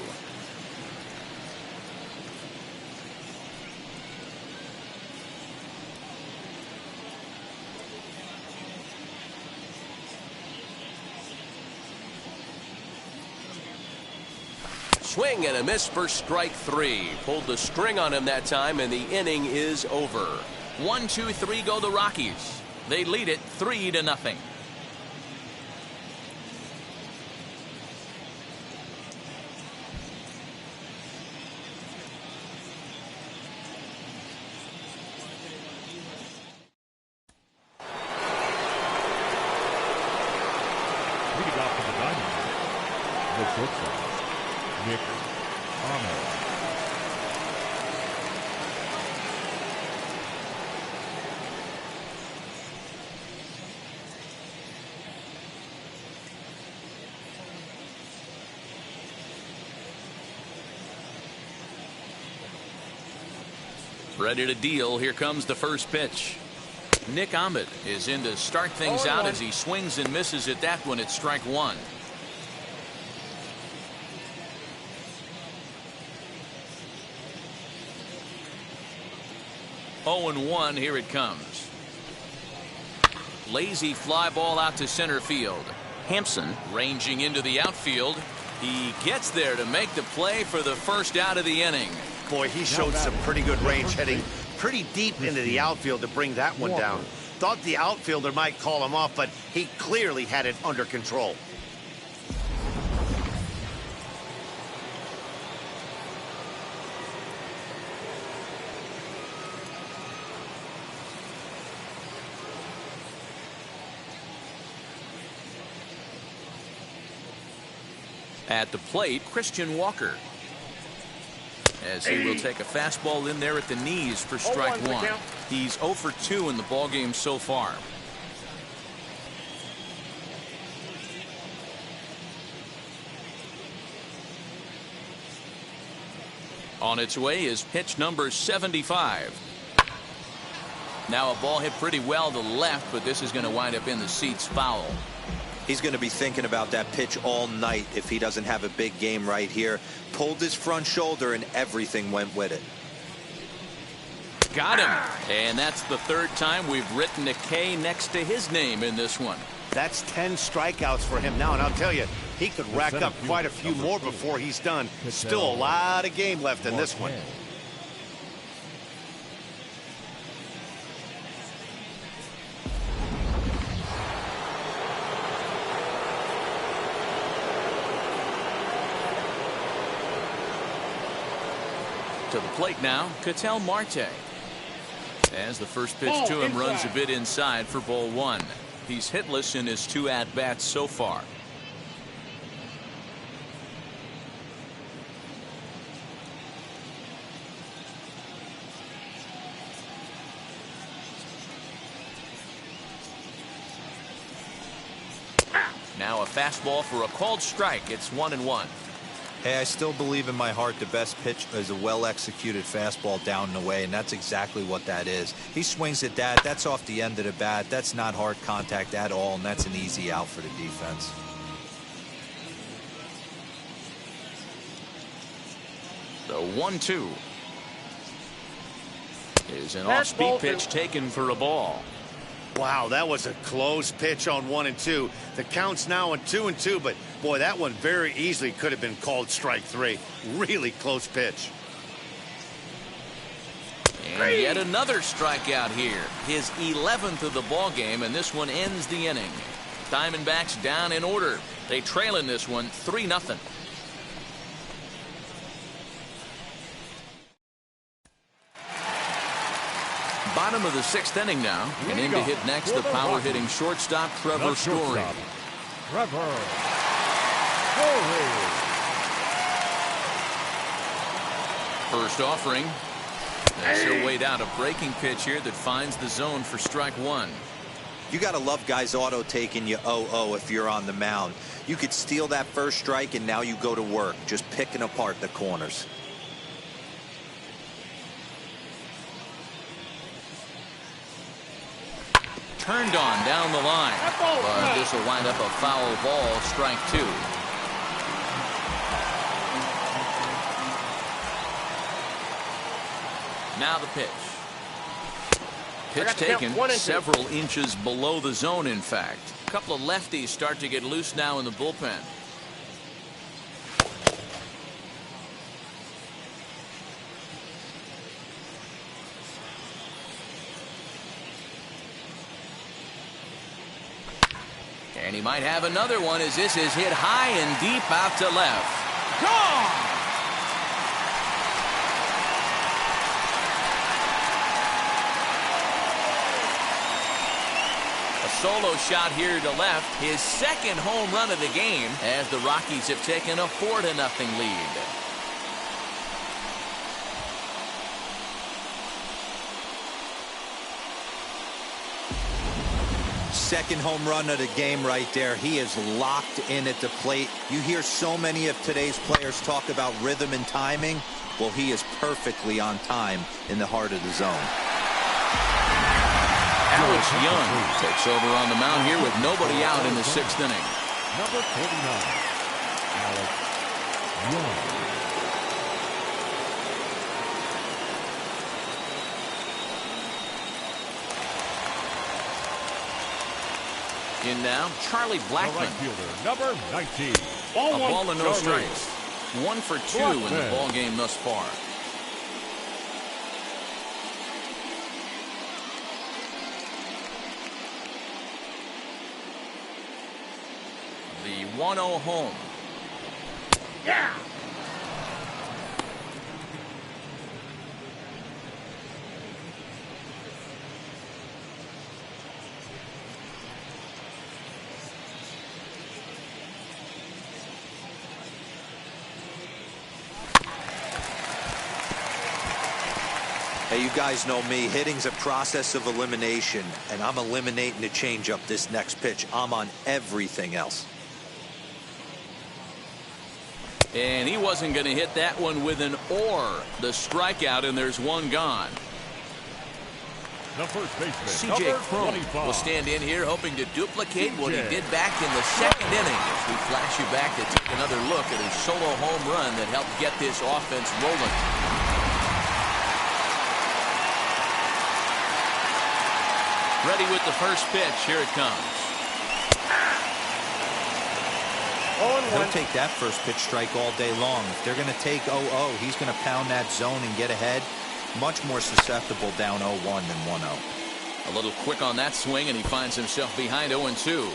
Swing and a miss for strike 3. Pulled the string on him that time, and the inning is over. 1-2-3 go the Rockies. They lead it 3-0. Leading off for the Diamondbacks, the shortstop, Mcmahon. Ready to deal. Here comes the first pitch. Nick Ahmed is in to start things out as he swings and misses at that one. It's strike 1. Oh, and 1. Here it comes. Lazy fly ball out to center field. Hempson ranging into the outfield. He gets there to make the play for the first out of the inning. Boy, he showed some pretty good range, heading pretty deep into the outfield to bring that one down. Thought the outfielder might call him off, but he clearly had it under control. At the plate, Christian Walker, as he will take a fastball in there at the knees for strike 1. He's 0 for 2 in the ballgame so far. On its way is pitch number 75. Now a ball hit pretty well to left, but this is going to wind up in the seats foul. He's going to be thinking about that pitch all night if he doesn't have a big game right here. Pulled his front shoulder and everything went with it. Got him. And that's the 3rd time we've written a K next to his name in this one. That's 10 strikeouts for him now, and I'll tell you, he could rack up quite a few more before he's done. Still a lot of game left in this one. To the plate now, Ketel Marte. As the first pitch to him runs a bit inside for ball one. He's hitless in his 2 at-bats so far. Now a fastball for a called strike. It's 1-1. Hey, I still believe in my heart the best pitch is a well-executed fastball down and away, and that's exactly what that is. He swings at that. That's off the end of the bat. That's not hard contact at all, and that's an easy out for the defense. The 1-2 is an off-speed pitch taken for a ball. Wow, that was a close pitch on 1 and 2. The count's now on 2 and 2, but boy, that one very easily could have been called strike 3. Really close pitch. And yet another strikeout here. His 11th of the ball game, and this one ends the inning. Diamondbacks down in order. They trail in this one 3-0. Bottom of the 6th inning now, and in to hit next the power-hitting shortstop Trevor Story. Trevor Story. First offering. That's still weighed out. A breaking pitch here that finds the zone for strike 1. You got to love guys auto taking you 0-0 if you're on the mound. You could steal that first strike, and now you go to work, just picking apart the corners. Turned on down the line. But this will wind up a foul ball, strike 2. Now the pitch. Pitch taken several inches below the zone, in fact. A couple of lefties start to get loose now in the bullpen. And he might have another one as this is hit high and deep out to left. Gone! A solo shot here to left. His second home run of the game as the Rockies have taken a 4-0 lead. Second home run of the game right there. He is locked in at the plate. You hear so many of today's players talk about rhythm and timing. Well, he is perfectly on time in the heart of the zone. Alex Young takes over on the mound here with nobody out in the 6th inning. Number 49, Alex Young. In now, Charlie Blackman. Right fielder, number 19. A ball and no strikes. 1 for 2 in the ball game thus far. The 1-0 home. Yeah. Hey, you guys know me. Hitting's a process of elimination, and I'm eliminating the changeup this next pitch. I'm on everything else. And he wasn't going to hit that one with an or. The strikeout, and there's one gone. The first baseman, C.J. number Cron 25. will stand in here hoping to duplicate what he did back in the 2nd inning. As we flash you back to take another look at his solo home run that helped get this offense rolling. Ready with the first pitch. Here it comes. He'll take that first pitch strike all day long. If they're going to take 0-0, he's going to pound that zone and get ahead. Much more susceptible down 0-1 than 1-0. A little quick on that swing, and he finds himself behind 0-2.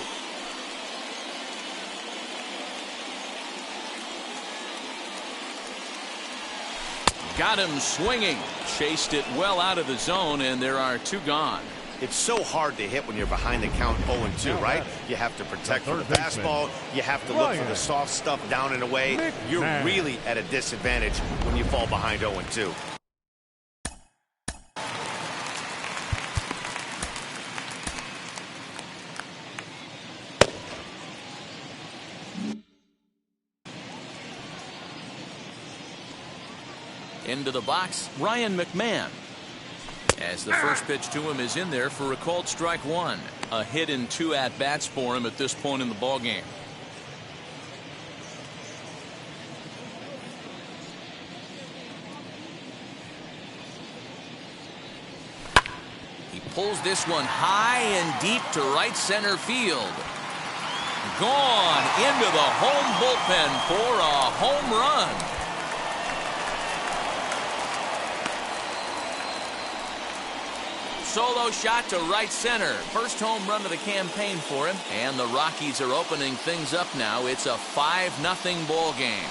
Got him swinging. Chased it well out of the zone, and there are 2 gone. It's so hard to hit when you're behind the count 0-2, right? You have to protect for the fastball. You have to look for the soft stuff down and away. You're really at a disadvantage when you fall behind 0-2. Into the box, Ryan Mcmahon. As the first pitch to him is in there for a called strike 1. A hit in 2 at-bats for him at this point in the ballgame. He pulls this one high and deep to right center field. Gone into the home bullpen for a home run. Solo shot to right center. First home run of the campaign for him. And the Rockies are opening things up now. It's a 5-0 ball game.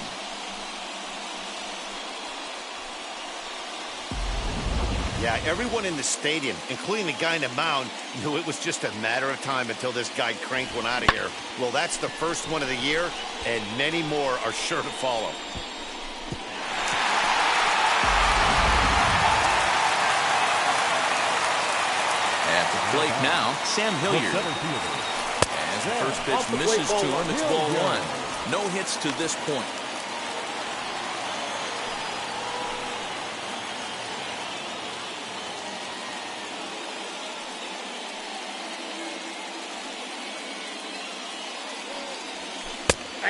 Yeah, everyone in the stadium, including the guy in the mound, knew it was just a matter of time until this guy cranked one out of here. Well, that's the first one of the year, and many more are sure to follow. At the plate now, Sam Hilliard. As the first pitch misses to him, it's ball 1. No hits to this point.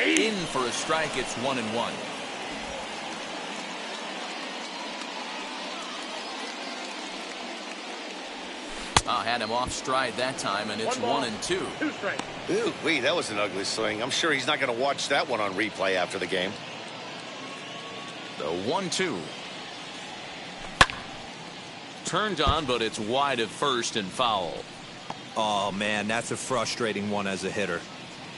In for a strike, it's 1-1. Had him off stride that time, and it's 1-2. Ooh, wait, that was an ugly swing. I'm sure he's not going to watch that one on replay after the game. The 1-2. Turned on, but it's wide of first and foul. Oh, man, that's a frustrating one as a hitter.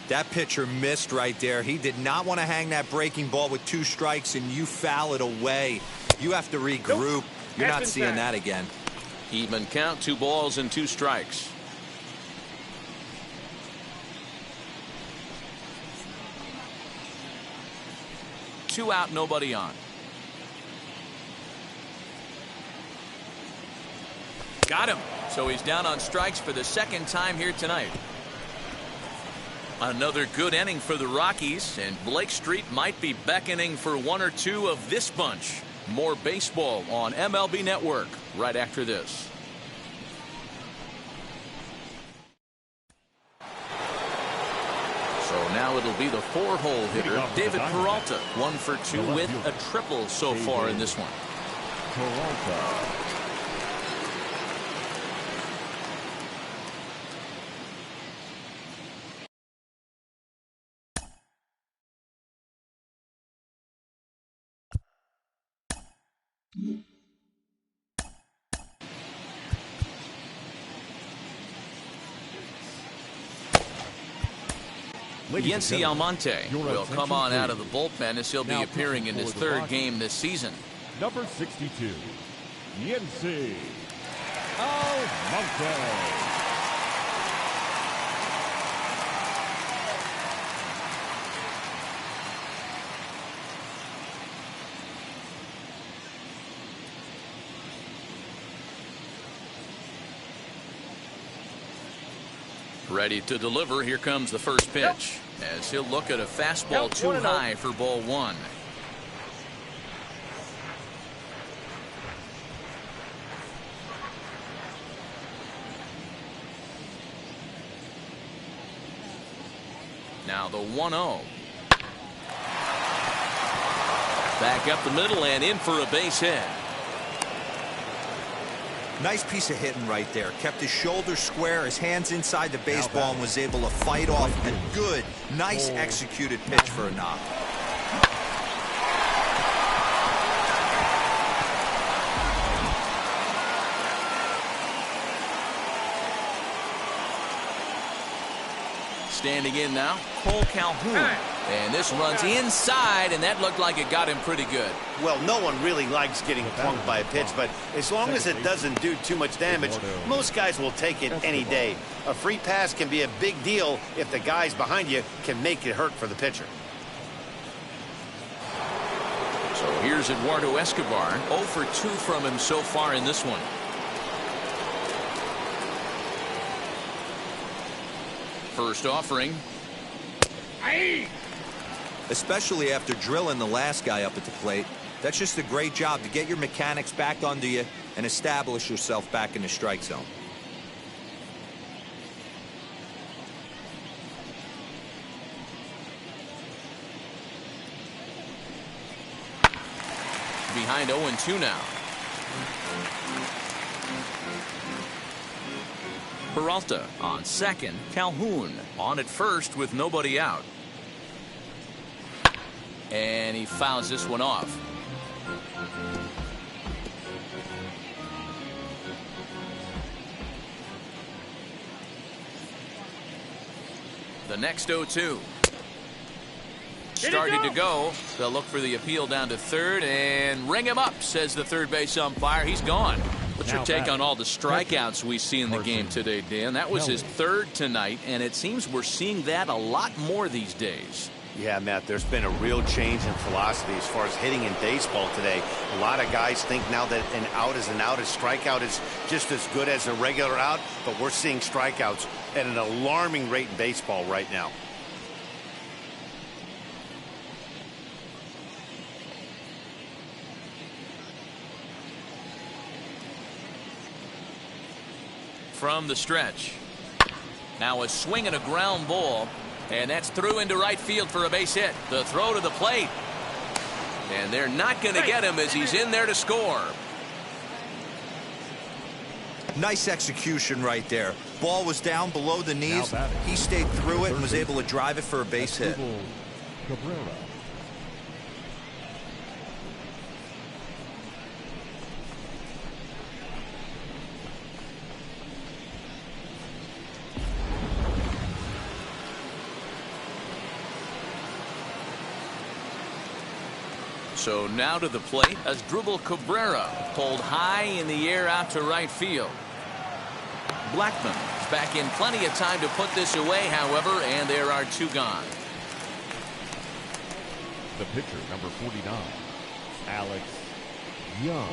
That pitcher missed right there. He did not want to hang that breaking ball with 2 strikes, and you foul it away. You have to regroup. You're not seeing that again. Even count, 2 balls and 2 strikes. Two out, nobody on. Got him. So he's down on strikes for the 2nd time here tonight. Another good inning for the Rockies, and Blake Street might be beckoning for 1 or 2 of this bunch. More baseball on MLB Network right after this. So now it'll be the 4-hole hitter, David Peralta. 1 for 2 with a triple so far in this one. Peralta. Yency Almonte will come on out of the bullpen as he'll be appearing in his 3rd game this season. Number 62, Yency Almonte. Ready to deliver. Here comes the first pitch, as he'll look at a fastball too high for ball 1. Now the 1-0. Back up the middle and in for a base hit. Nice piece of hitting right there. Kept his shoulders square, his hands inside the baseball, and was able to fight off a good, nice executed pitch for a knock. Standing in now, Cole Calhoun. And this runs inside, and that looked like it got him pretty good. Well, no one really likes getting punked by a pitch, but as long as it doesn't do too much damage, most guys will take it any day. A free pass can be a big deal if the guys behind you can make it hurt for the pitcher. So here's Eduardo Escobar. 0 for 2 from him so far in this one. First offering. Especially after drilling the last guy up at the plate. That's just a great job to get your mechanics back under you and establish yourself back in the strike zone. Behind 0-2 now. Peralta on second. Calhoun on at first with nobody out. And he fouls this one off. The next 0-2. Started to go. They'll look for the appeal down to third and ring him up, says the third base umpire. He's gone. What's your take on all the strikeouts we see in the game today, Dan? That was his third tonight, and it seems we're seeing that a lot more these days. Yeah, Matt, there's been a real change in philosophy as far as hitting in baseball today. A lot of guys think now that an out is an out. A strikeout is just as good as a regular out, but we're seeing strikeouts at an alarming rate in baseball right now. From the stretch. Now a swing and a ground ball, and that's through into right field for a base hit. The throw to the plate, and they're not going to get him as he's in there to score. Nice execution right there. Ball was down below the knees. He stayed through it and was able to drive it for a base hit. So now to the plate as Dribble Cabrera pulled high in the air out to right field. Blackman is back in plenty of time to put this away, however, and there are 2 gone. The pitcher, number 49, Alex Young.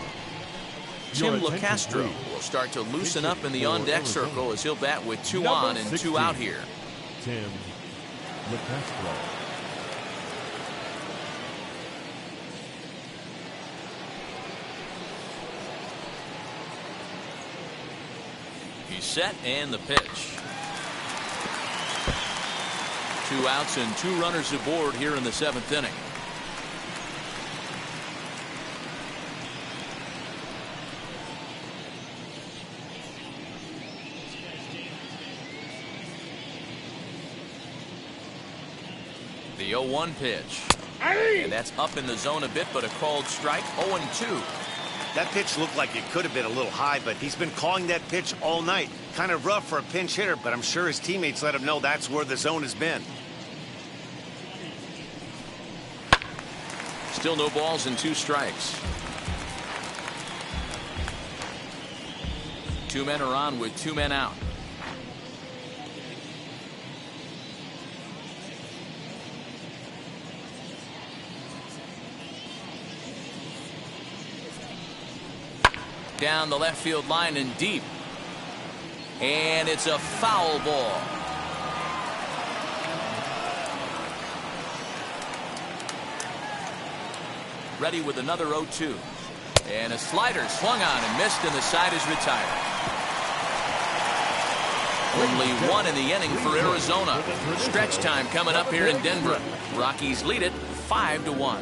Tim LeCastro will start to loosen up in the on-deck circle as he'll bat with 2 on and 2 out here. Tim LeCastro. He's set and the pitch. 2 outs and 2 runners aboard here in the 7th inning. The 0-1 pitch. And that's up in the zone a bit, but a called strike. 0-2. That pitch looked like it could have been a little high, but he's been calling that pitch all night. Kind of rough for a pinch hitter, but I'm sure his teammates let him know that's where the zone has been. Still no balls and 2 strikes. 2 men are on with 2 men out. Down the left field line and deep. And it's a foul ball. Ready with another 0-2. And a slider swung on and missed, and the side is retired. Only 1 in the inning for Arizona. Stretch time coming up here in Denver. Rockies lead it 5-1.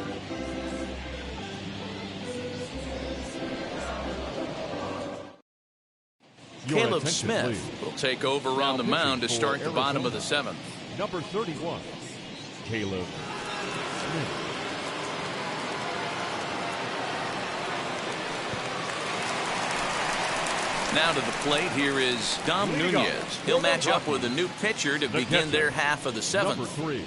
Caleb Smith will take over on the mound to start the bottom of the 7th. Number 31, Caleb Smith. Now to the plate, here is Dom Nunez. He'll match up with a new pitcher to begin their half of the seventh. Number 3.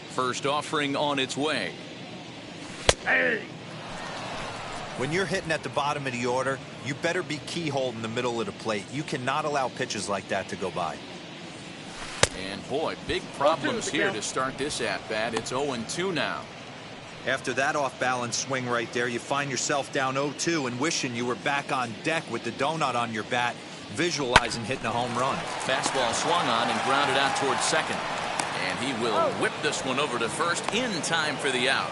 First offering on its way. Hey! When you're hitting at the bottom of the order, you better be keyhole in the middle of the plate. You cannot allow pitches like that to go by. And boy, big problems here to start this at-bat. It's 0-2 now. After that off-balance swing right there, you find yourself down 0-2 and wishing you were back on deck with the donut on your bat, visualizing hitting a home run. Fastball swung on and grounded out towards second. And he will whip this one over to first in time for the out.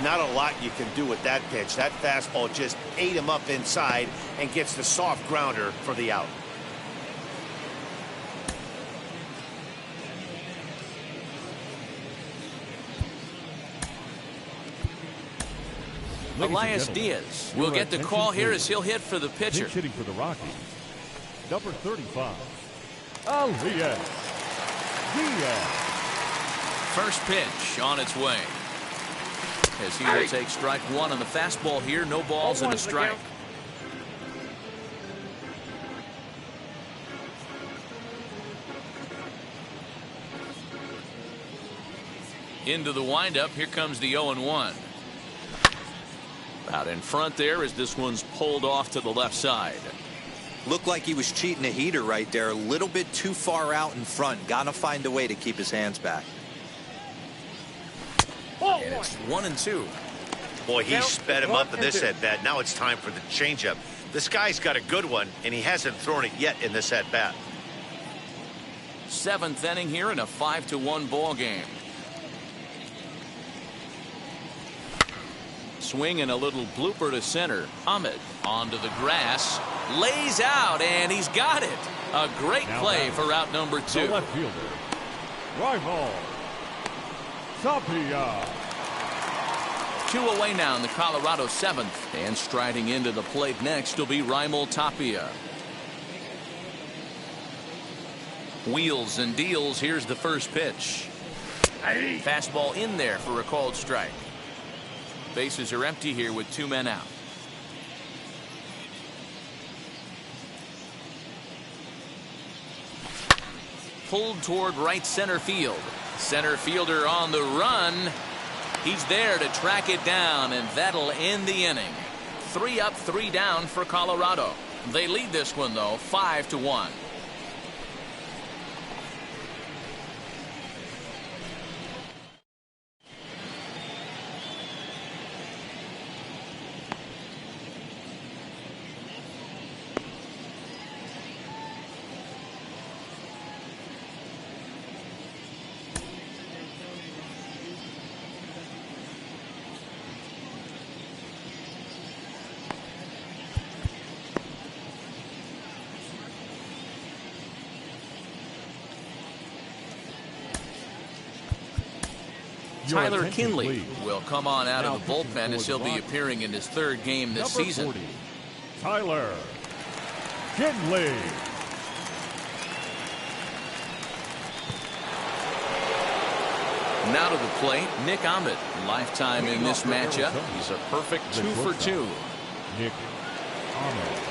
Not a lot you can do with that pitch. That fastball just ate him up inside and gets the soft grounder for the out. Elias Diaz will get the call here as he'll hit for the pitcher. Pinch hitting for the Rockies. Number 35. Elias Diaz. First pitch on its way. As he will take strike one on the fastball here. No balls and a strike. Into the windup. Here comes the 0-1. Out in front there as this one's pulled off to the left side. Looked like he was cheating a heater right there. A little bit too far out in front. Gotta find a way to keep his hands back. And it's 1-2. Boy, he sped him up in this at-bat. Now it's time for the changeup. This guy's got a good one, and he hasn't thrown it yet in this at-bat. Seventh inning here in a 5-1 ball game. Swing and a little blooper to center. Ahmed onto the grass. Lays out, and he's got it. A great play for out number 2. The left fielder, Rival Tapia. 2 away now in the Colorado 7th. And striding into the plate next will be Raimel Tapia. Wheels and deals. Here's the first pitch. Fastball in there for a called strike. Bases are empty here with 2 men out. Pulled toward right center field. Center fielder on the run. He's there to track it down, and that'll end the inning. 3 up, 3 down for Colorado. They lead this one, though, 5-1. Tyler Kinley will come on out of the bullpen as he'll be appearing in his 3rd game this season. 40, Tyler Kinley. Now to the plate, Nick Ahmed. Lifetime in this matchup. He's a perfect 2 for 2. Nick Ahmed.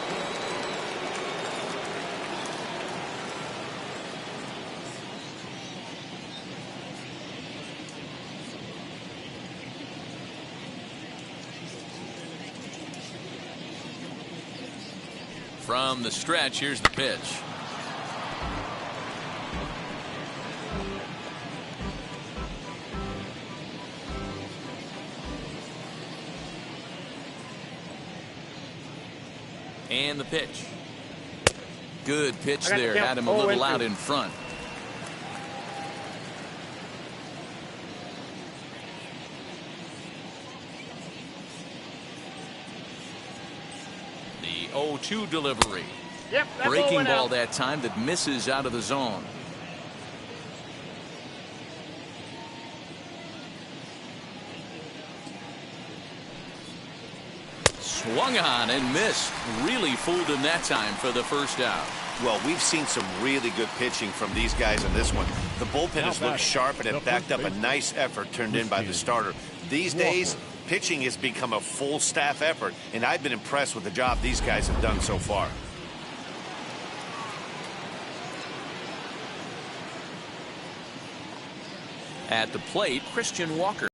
From the stretch, here's the pitch. And the pitch. Good pitch there. Had him a little out in front. The 0-2 delivery. Yep, breaking ball that time that misses out of the zone. Swung on and missed. Really fooled him that time for the first out. Well, we've seen some really good pitching from these guys in this one. The bullpen has looked sharp and it backed up a nice effort turned in by the starter. These days, pitching has become a full staff effort, and I've been impressed with the job these guys have done so far. At the plate, Christian Walker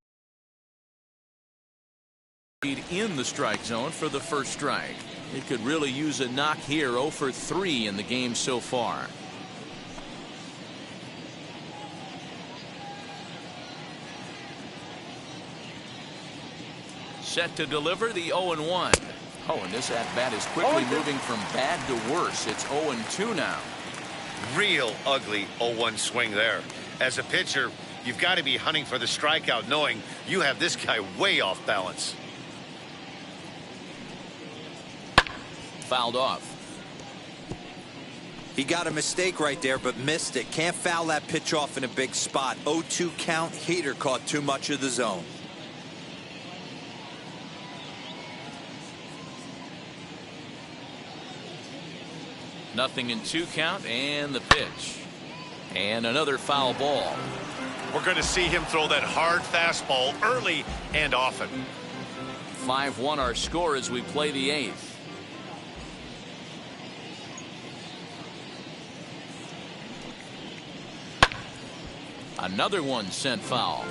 in the strike zone for the first strike. It could really use a knock here. 0 for 3 in the game so far. Set to deliver the 0-1. Oh, and this at-bat is quickly moving from bad to worse. It's 0-2 now. Real ugly 0-1 swing there. As a pitcher, you've got to be hunting for the strikeout, knowing you have this guy way off balance. Fouled off. He got a mistake right there, but missed it. Can't foul that pitch off in a big spot. 0-2 count. Heater caught too much of the zone. Nothing in 2 count, and the pitch. And another foul ball. We're going to see him throw that hard fastball early and often. 5-1 our score as we play the 8th. Another one sent foul.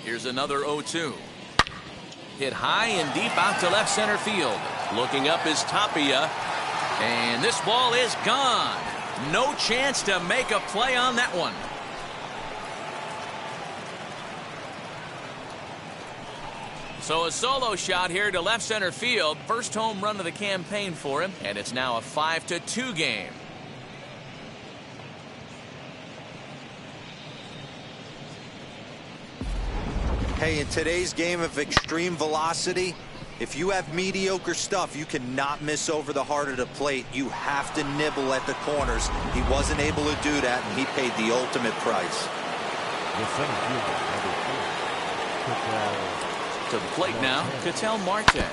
Here's another 0-2. Hit high and deep out to left center field. Looking up is Tapia. And this ball is gone. No chance to make a play on that one. So a solo shot here to left center field. First home run of the campaign for him. And it's now a 5-2 game. Hey, in today's game of extreme velocity, if you have mediocre stuff, you cannot miss over the heart of the plate. You have to nibble at the corners. He wasn't able to do that, and he paid the ultimate price. The center fielder, number 4. To the plate now, Ketel Marte.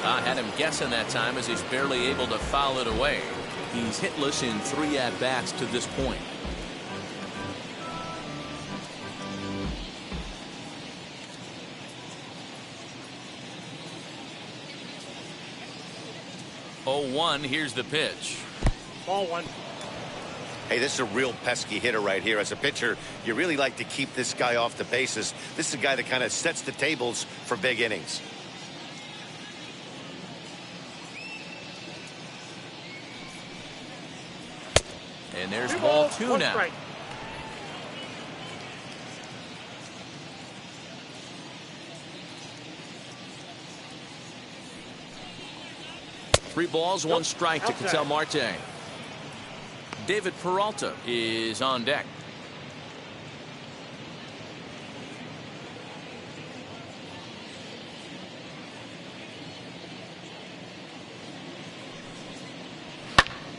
I had him guessing that time as he's barely able to foul it away. He's hitless in 3 at-bats to this point. Oh, 1. Here's the pitch. Ball 1. Hey, this is a real pesky hitter right here. As a pitcher, you really like to keep this guy off the bases. This is a guy that kind of sets the tables for big innings. And there's ball 2 now. Strike. Three balls, 1 strike to Ketel Marte. David Peralta is on deck.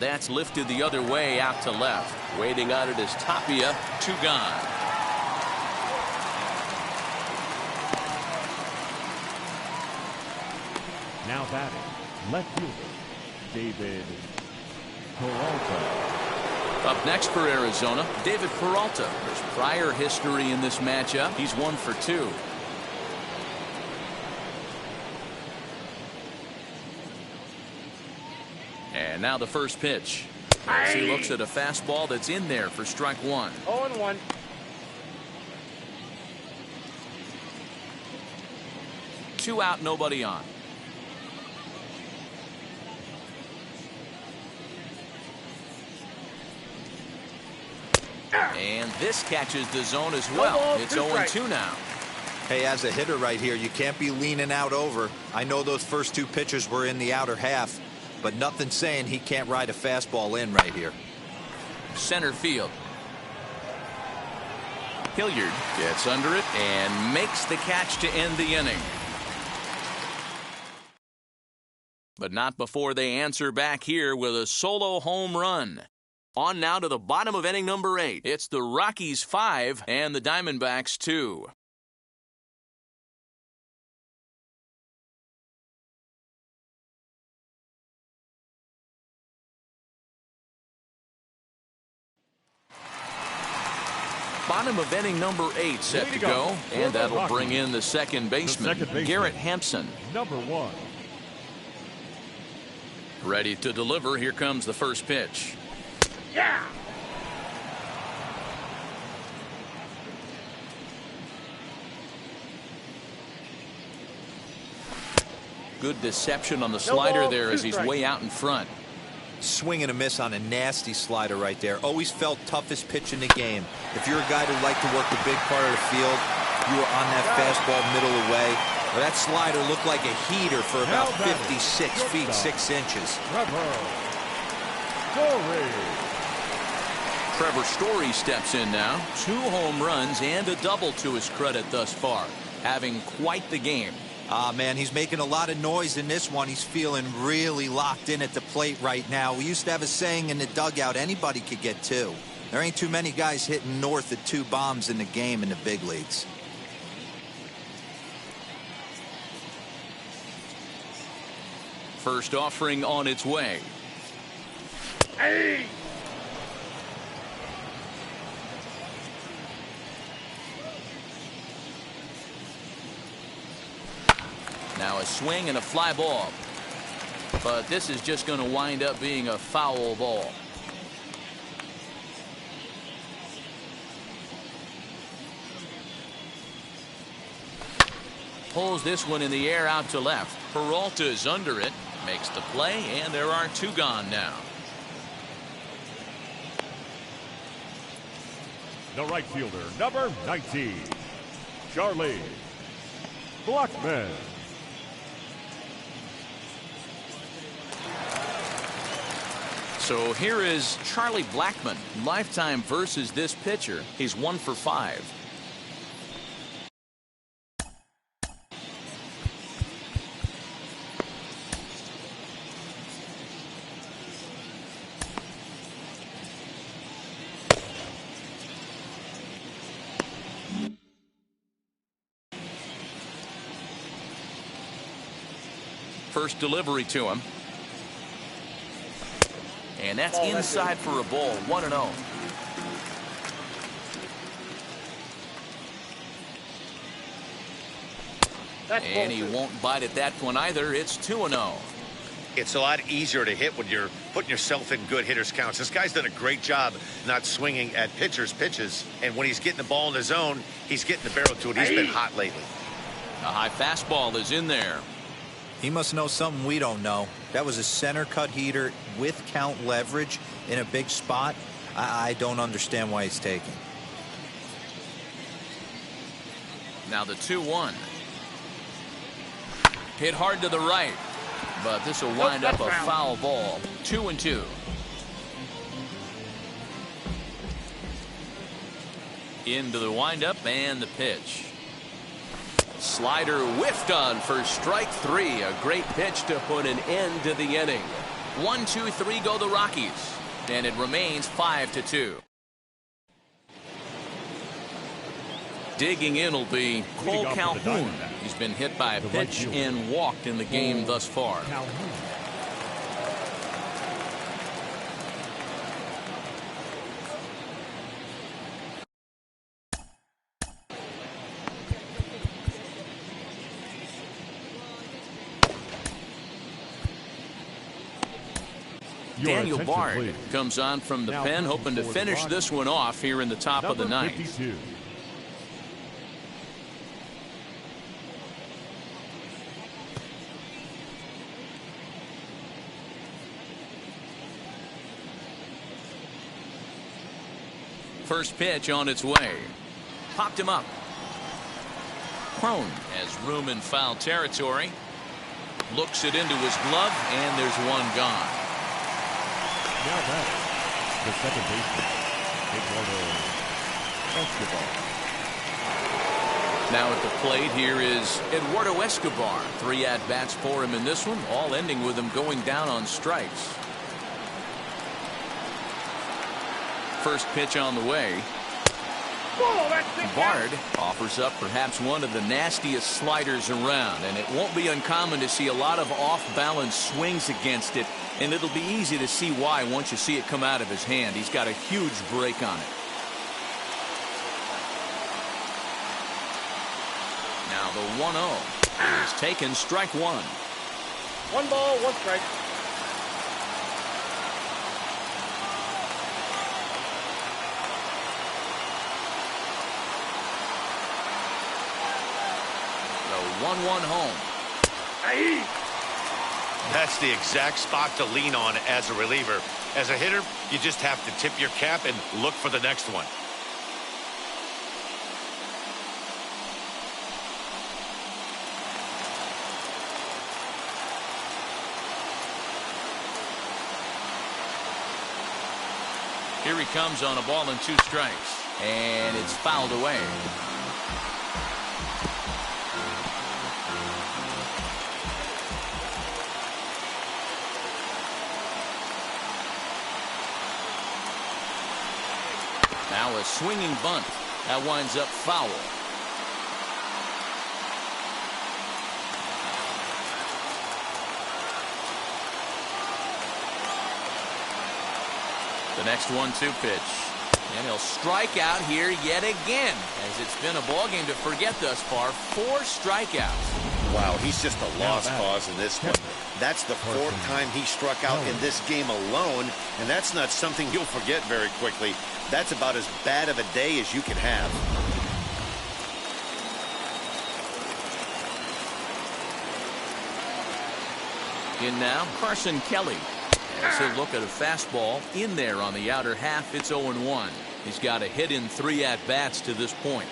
That's lifted the other way out to left. Waiting on it is Tapia. 2 gone. Now batting, left fielder, David Peralta. Up next for Arizona, David Peralta. There's prior history in this matchup. He's 1 for 2. And now the first pitch. As he looks at a fastball that's in there for strike 1. 0-1. 2 out, nobody on. And this catches the zone as well. It's 0-2 now. Hey, as a hitter right here, you can't be leaning out over. I know those first 2 pitches were in the outer half, but nothing saying he can't ride a fastball in right here. Center field. Hilliard gets under it and makes the catch to end the inning. But not before they answer back here with a solo home run. On now to the bottom of inning number 8. It's the Rockies 5 and the Diamondbacks 2. Bottom of inning number 8 set to go, and that'll bring in the second baseman, Garrett Hempson. Number 1. Ready to deliver. Here comes the first pitch. Yeah. Good deception on the slider there as he's way out in front. Swing and a miss on a nasty slider right there. Always felt toughest pitch in the game. If you're a guy who liked to work the big part of the field, you were on that fastball middle away. Well, that slider looked like a heater for about 56 feet 6 inches. Trevor Story steps in now. 2 home runs and a double to his credit thus far. Having quite the game. Man, he's making a lot of noise in this one. He's feeling really locked in at the plate right now. We used to have a saying in the dugout, anybody could get 2. There ain't too many guys hitting north of 2 bombs in the game in the big leagues. First offering on its way. Hey. Now a swing and a fly ball. But this is just going to wind up being a foul ball. Pulls this one in the air out to left. Peralta is under it. Makes the play, and there are 2 gone now. The right fielder, number 19, Charlie Blackman. So here is Charlie Blackman. Lifetime versus this pitcher. He's 1 for 5. First delivery to him. And that's inside for a ball. 1-0. And he won't bite at that one either. It's 2-0. It's a lot easier to hit when you're putting yourself in good hitters' counts. This guy's done a great job not swinging at pitchers' pitches. And when he's getting the ball in his zone, he's getting the barrel to it. He's been hot lately. A high fastball is in there. He must know something we don't know. That was a center cut heater with count leverage in a big spot. I don't understand why he's taking. Now the 2-1. Hit hard to the right. But this will wind up a foul ball. 2-2. Into the windup and the pitch. Slider whiffed on for strike 3. A great pitch to put an end to the inning. 1-2-3 go the Rockies. And it remains 5-2. Digging in will be Cole Calhoun. He's been hit by a pitch and walked in the game thus far. Daniel Bard comes on from the pen, hoping to finish this one off here in the top of the ninth. 52. First pitch on its way. Popped him up. Crone has room in foul territory. Looks it into his glove, and there's one gone. Now that's the second baseman, Eduardo Escobar. Now at the plate here is Eduardo Escobar. 3 at-bats for him in this one, all ending with him going down on strikes. First pitch on the way. Bard offers up perhaps one of the nastiest sliders around, and it won't be uncommon to see a lot of off-balance swings against it, and it'll be easy to see why once you see it come out of his hand. He's got a huge break on it. Now the 1-0 is taken, strike one. 1 ball, 1 strike. The 1-1 home. That's the exact spot to lean on as a reliever. As a hitter, you just have to tip your cap and look for the next one. Here he comes on a ball and 2 strikes, and it's fouled away. Now a swinging bunt that winds up foul. The next 1-2 pitch, and he'll strike out here yet again, as it's been a ball game to forget thus far. 4 strikeouts. Wow, he's just a lost cause in this one. That's the 4th time he struck out in this game alone, and that's not something you'll forget very quickly. That's about as bad of a day as you can have. In now, Carson Kelly. As he'll look at a fastball in there on the outer half, it's 0-1. He's got a hit in 3 at-bats to this point.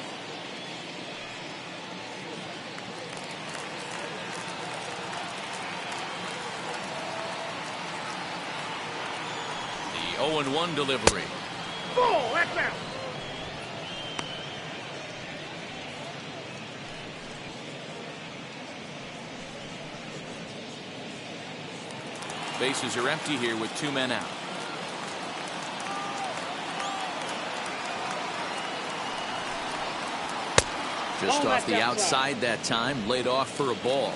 The 0-1 delivery. Ball, that's out. Bases are empty here with 2 men out. Just off the outside that time, laid off for a ball.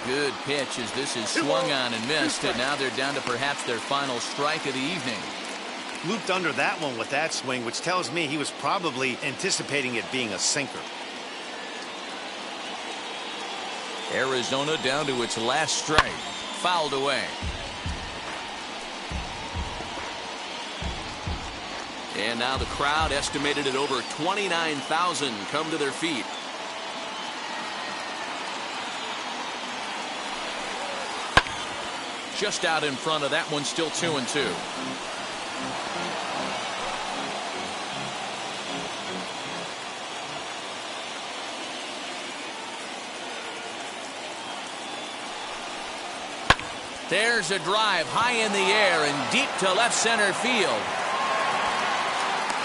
Good pitch as this is swung on and missed, and now they're down to perhaps their final strike of the evening. Looped under that one with that swing, which tells me he was probably anticipating it being a sinker. Arizona down to its last strike. Fouled away. And now the crowd, estimated at over 29,000, come to their feet. Just out in front of that one, still 2-2. There's a drive high in the air and deep to left center field.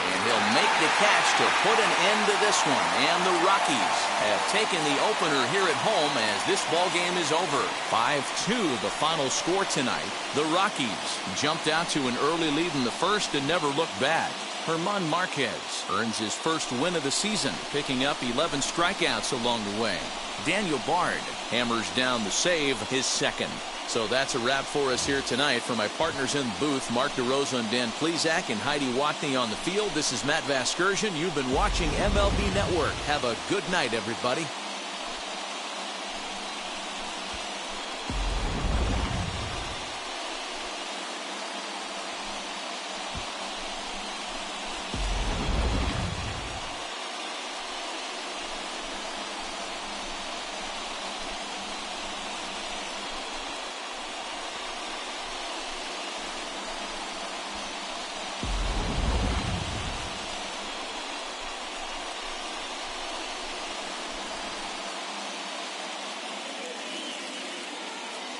And he'll make the catch to put an end to this one. And the Rockies have taken the opener here at home as this ball game is over. 5-2 the final score tonight. The Rockies jumped out to an early lead in the first and never looked back. German Marquez earns his first win of the season, picking up 11 strikeouts along the way. Daniel Bard hammers down the save, his second. So that's a wrap for us here tonight. For my partners in the booth, Mark DeRosa and Dan Plezak and Heidi Watney on the field, this is Matt Vasgersian. You've been watching MLB Network. Have a good night, everybody.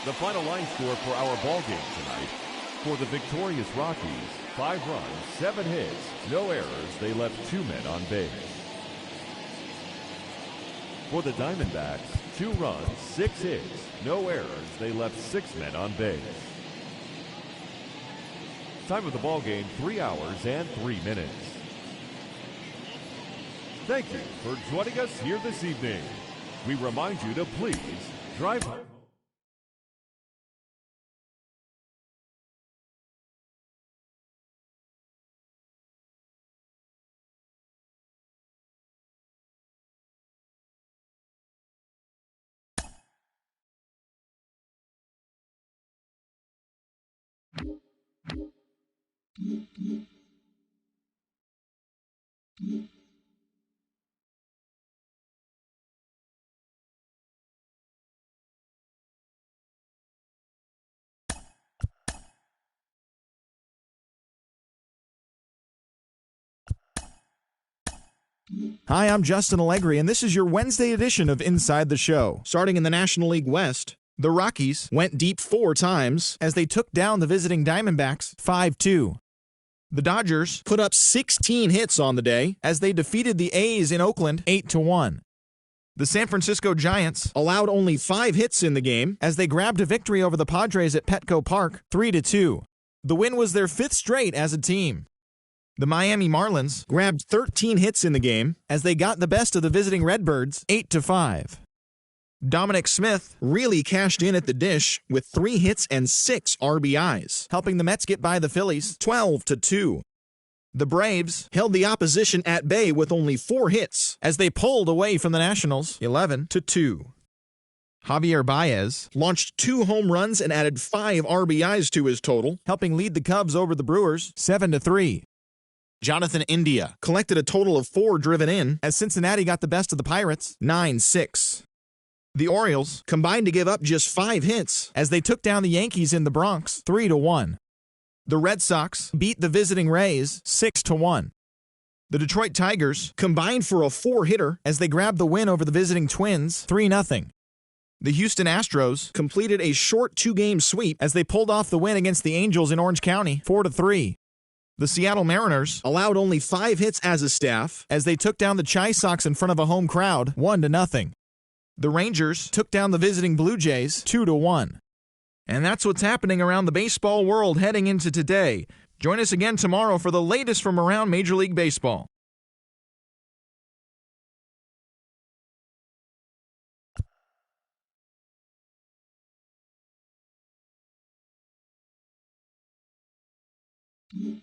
The final line score for our ball game tonight. For the victorious Rockies, 5 runs, 7 hits, no errors. They left 2 men on base. For the Diamondbacks, 2 runs, 6 hits, no errors. They left 6 men on base. Time of the ball game, 3 hours and 3 minutes. Thank you for joining us here this evening. We remind you to please drive home. Hi, I'm Justin Allegri, and this is your Wednesday edition of Inside the Show. Starting in the National League West, the Rockies went deep 4 times as they took down the visiting Diamondbacks 5-2. The Dodgers put up 16 hits on the day as they defeated the A's in Oakland 8-1. The San Francisco Giants allowed only 5 hits in the game as they grabbed a victory over the Padres at Petco Park 3-2. The win was their 5th straight as a team. The Miami Marlins grabbed 13 hits in the game as they got the best of the visiting Redbirds 8-5. Dominic Smith really cashed in at the dish with 3 hits and 6 RBIs, helping the Mets get by the Phillies 12-2. The Braves held the opposition at bay with only 4 hits as they pulled away from the Nationals 11-2. Javier Baez launched 2 home runs and added 5 RBIs to his total, helping lead the Cubs over the Brewers 7-3. Jonathan India collected a total of 4 driven in as Cincinnati got the best of the Pirates 9-6. The Orioles combined to give up just 5 hits as they took down the Yankees in the Bronx 3-1. The Red Sox beat the visiting Rays 6-1. The Detroit Tigers combined for a 4-hitter as they grabbed the win over the visiting Twins 3-0. The Houston Astros completed a short 2-game sweep as they pulled off the win against the Angels in Orange County 4-3. The Seattle Mariners allowed only 5 hits as a staff as they took down the Chi Sox in front of a home crowd 1-0. The Rangers took down the visiting Blue Jays 2-1. And that's what's happening around the baseball world heading into today. Join us again tomorrow for the latest from around Major League Baseball. Mm-hmm.